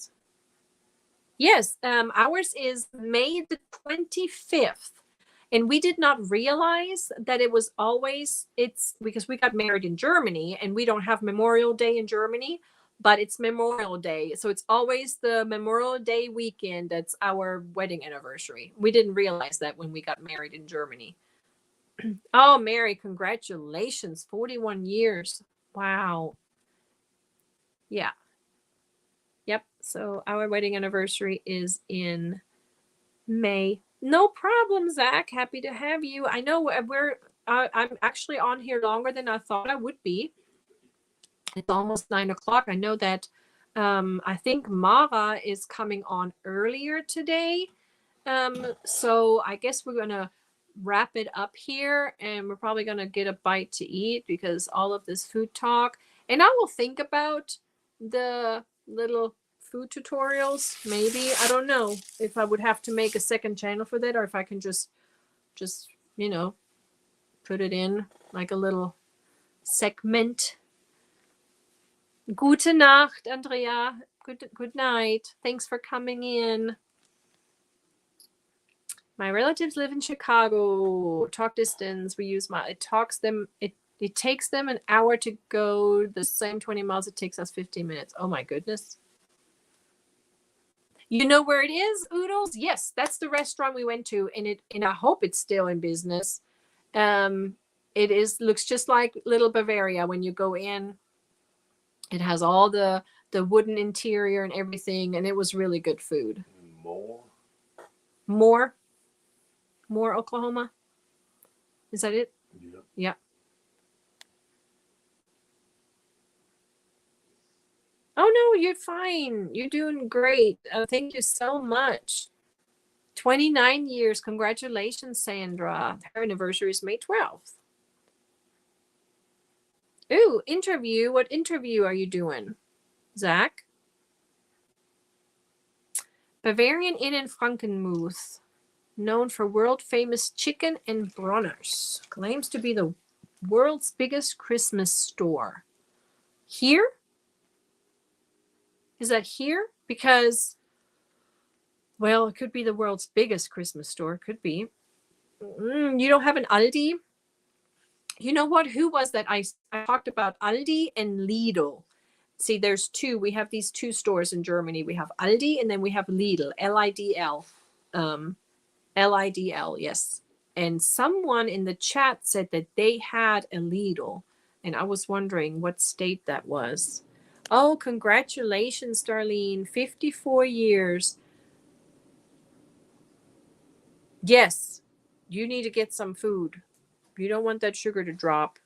Yes, ours is May the 25th. And we did not realize that it's because we got married in Germany and we don't have Memorial Day in Germany, but it's Memorial Day. So it's always the Memorial Day weekend. That's our wedding anniversary. We didn't realize that when we got married in Germany. Oh, Mary, congratulations. 41 years. Wow. Yeah. Yep. So our wedding anniversary is in May. No problem, Zach. Happy to have you. I know I'm actually on here longer than I thought I would be. It's almost 9 o'clock. I know that I think Mara is coming on earlier today. So I guess we're going to wrap it up here, and we're probably going to get a bite to eat because all of this food talk. And I will think about the little food tutorials. Maybe, I don't know if I would have to make a second channel for that, or if I can just put it in like a little segment. Gute Nacht, Andrea. Good night. Thanks for coming in. My relatives live in Chicago. Talk distance. We use it takes them an hour to go the same 20 miles it takes us 15 minutes. Oh my goodness. You know where it is, Oodles? Yes, that's the restaurant we went to, and I hope it's still in business. Looks just like Little Bavaria when you go in. It has all the wooden interior and everything, and it was really good food. More Oklahoma? Is that it? Yeah. Yeah. Oh, no, you're fine. You're doing great. Thank you so much. 29 years. Congratulations, Sandra. Her anniversary is May 12th. Ooh, interview. What interview are you doing, Zach? Bavarian Inn in Frankenmuth. Known for world-famous chicken and Bronners. Claims to be the world's biggest Christmas store. Here? Is that here? Because, well, it could be the world's biggest Christmas store. Could be. You don't have an Aldi? You know what? Who was that? I talked about Aldi and Lidl. See, there's two. We have these two stores in Germany. We have Aldi and then we have Lidl. L-I-D-L. L-I-D-L, yes. And someone in the chat said that they had a Lidl. And I was wondering what state that was. Oh, congratulations, Darlene. 54 years. Yes, you need to get some food. You don't want that sugar to drop.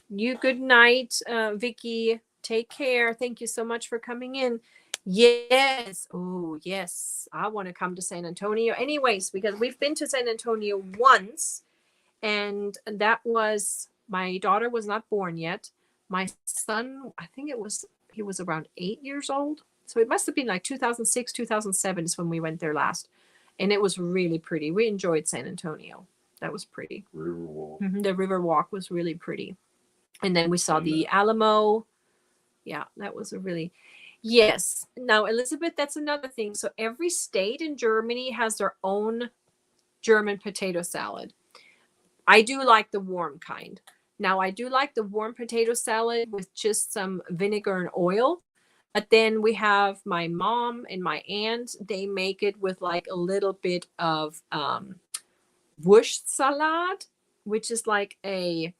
You good night, Vicky. Take care. Thank you so much for coming in. Yes. Oh, yes. I want to come to San Antonio. Anyways, because we've been to San Antonio once, and that was, my daughter was not born yet. My son, I think he was around 8 years old. So it must have been like 2006, 2007 is when we went there last. And it was really pretty. We enjoyed San Antonio. That was pretty. Riverwalk. The Riverwalk was really pretty. And then we saw the Alamo. Yeah, that was a really... Yes. Now, Elizabeth, that's another thing. So every state in Germany has their own German potato salad. I do like the warm kind. Now, I do like the warm potato salad with just some vinegar and oil. But then we have my mom and my aunt. They make it with like a little bit of Wurstsalat, which is like a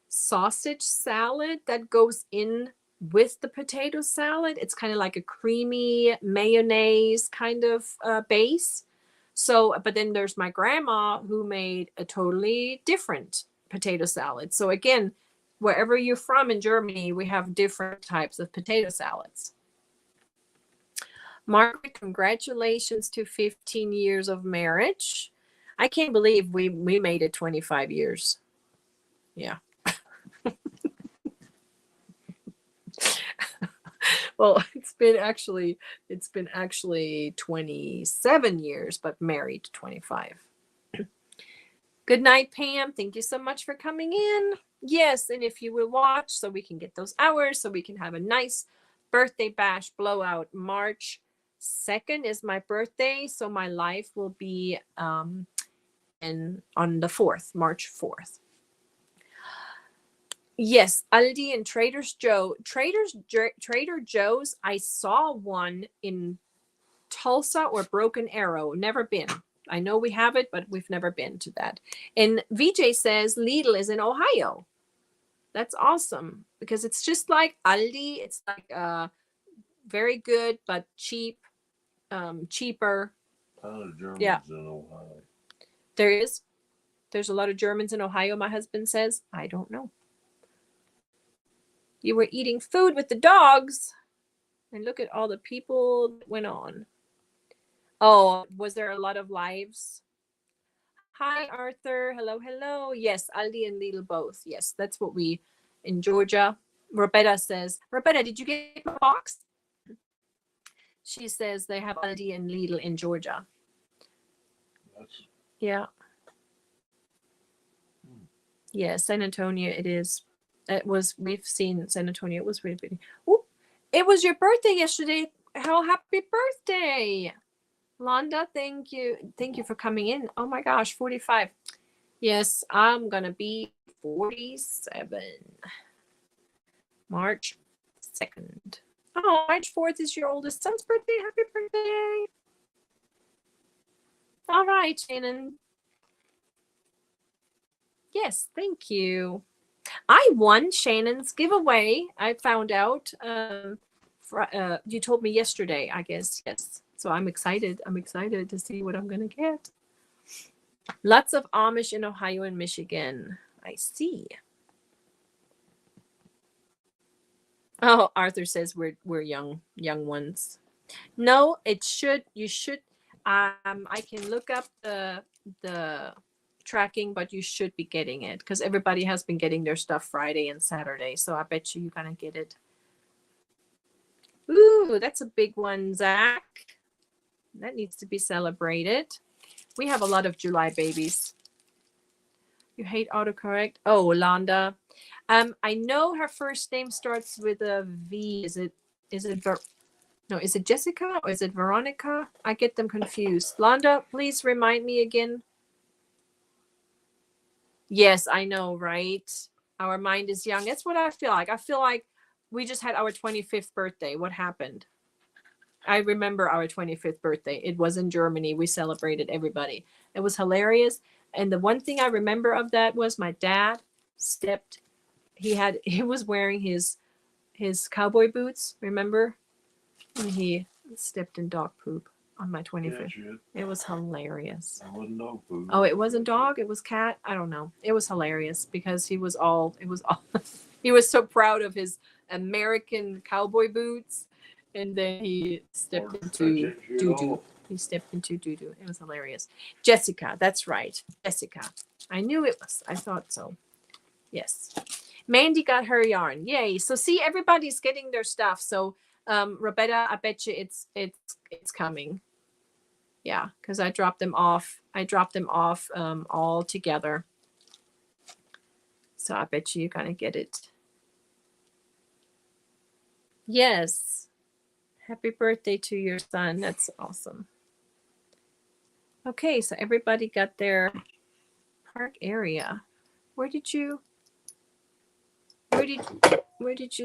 sausage salad that goes in with the potato salad. It's kind of like a creamy mayonnaise kind of base. So, but then there's my grandma who made a totally different potato salad. So again, wherever you're from in Germany, we have different types of potato salads. Margaret, congratulations to 15 years of marriage. I can't believe we made it 25 years. Yeah. Well, it's been actually 27 years, but married 25. Good night, Pam. Thank you so much for coming in. Yes, and if you will watch, so we can get those hours, so we can have a nice birthday bash blowout. March 2nd is my birthday, so my life will be on the 4th, March 4th. Yes, Aldi and Trader Joe's. I saw one in Tulsa or Broken Arrow. Never been. I know we have it, but we've never been to that. And VJ says Lidl is in Ohio. That's awesome because it's just like Aldi. It's like very good but cheap, cheaper. A lot of Germans in Ohio. There's a lot of Germans in Ohio. My husband says. I don't know. You were eating food with the dogs. And look at all the people that went on. Oh, was there a lot of lives? Hi, Arthur. Hello, hello. Yes, Aldi and Lidl both. Yes, that's what we in Georgia. Roberta says, Roberta, did you get my box? She says they have Aldi and Lidl in Georgia. Yeah. Yeah, San Antonio it is. It was, we've seen San Antonio. It was really pretty. Oh, it was your birthday yesterday. How happy birthday. Londa, thank you. Thank you for coming in. Oh my gosh, 45. Yes, I'm going to be 47. March 2nd. Oh, March 4th is your oldest son's birthday. Happy birthday. All right, Shannon. Yes, thank you. I won Shannon's giveaway. I found out. You told me yesterday, I guess. Yes. So I'm excited. I'm excited to see what I'm going to get. Lots of Amish in Ohio and Michigan. I see. Oh, Arthur says we're young ones. No, it should. You should. I can look up the tracking, but you should be getting it because everybody has been getting their stuff Friday and Saturday. So I bet you're gonna get it. Ooh, that's a big one, Zach. That needs to be celebrated. We have a lot of July babies. You hate autocorrect? Oh, Londa. I know her first name starts with a V. Is it no, is it Jessica or is it Veronica? I get them confused. Londa, please remind me again. Yes, I know, right? Our mind is young. That's what I feel like. I feel like we just had our 25th birthday. What happened? I remember our 25th birthday. It was in Germany. We celebrated everybody. It was hilarious. And the one thing I remember of that was my dad stepped. He was wearing his cowboy boots, remember? And he stepped in dog poop on my 25th. Yeah, it was hilarious. It wasn't dog poop. Oh, it wasn't dog? It was cat? I don't know. It was hilarious because he was he was so proud of his American cowboy boots. And then he stepped into doo-doo. He stepped into doo-doo. It was hilarious. Jessica, that's right. Jessica. I knew it was. I thought so. Yes. Mandy got her yarn. Yay. So see, everybody's getting their stuff. So Roberta, I bet you it's coming. Yeah, because I dropped them off. All together. So I bet you're gonna get it. Yes. Happy birthday to your son. That's awesome. Okay, so everybody got their park area. Where did you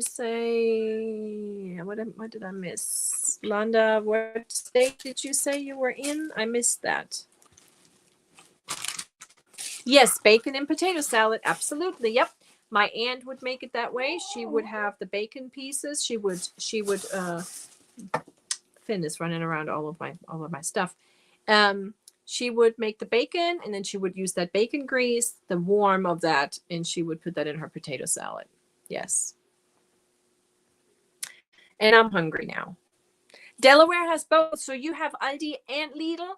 say? What did I miss? Londa, what state did you say you were in? I missed that. Yes, bacon and potato salad. Absolutely. Yep. My aunt would make it that way. She would have the bacon pieces. She would Finn is running around all of my stuff. She would make the bacon and then she would use that bacon grease, the warm of that, and she would put that in her potato salad. Yes. And I'm hungry now. Delaware has both. So you have Aldi and Lidl?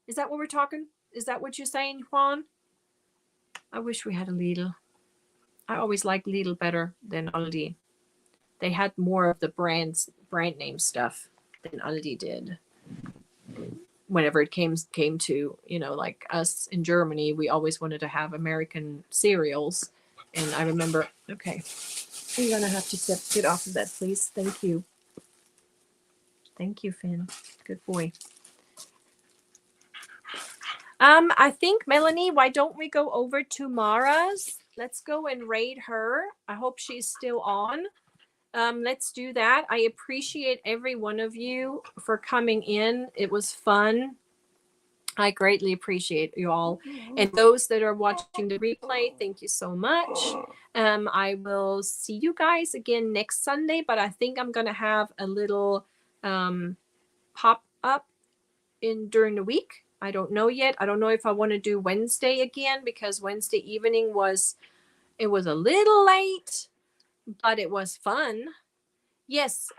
Is that what we're talking? Is that what you're saying, Juan? I wish we had a Lidl. I always liked Lidl better than Aldi. They had more of the brand name stuff than Aldi did. Whenever it came to, like us in Germany, we always wanted to have American cereals. And I remember, okay, you're going to have to get off of that, please. Thank you. Thank you, Finn. Good boy. I think, Melanie, why don't we go over to Mara's? Let's go and raid her. I hope she's still on. Let's do that. I appreciate every one of you for coming in. It was fun. I greatly appreciate you all. And those that are watching the replay, thank you so much. I will see you guys again next Sunday, but I think I'm going to have a little pop-up during the week. I don't know yet. I don't know if I want to do Wednesday again because Wednesday evening was a little late. but it was fun. Yes,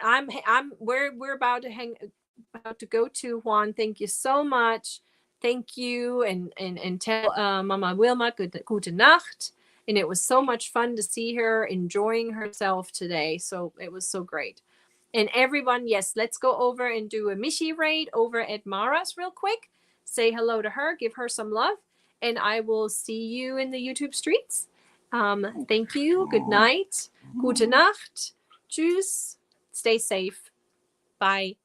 we're about to go to Juan. Thank you so much. Thank you, and tell Mama Wilma gute Nacht. And it was so much fun to see her enjoying herself today. So it was so great. And everyone, yes, let's go over and do a Michi raid over at Mara's real quick. Say hello to her, give her some love, and I will see you in the YouTube streets. Thank you. Good night. Gute Nacht. Tschüss. Stay safe. Bye.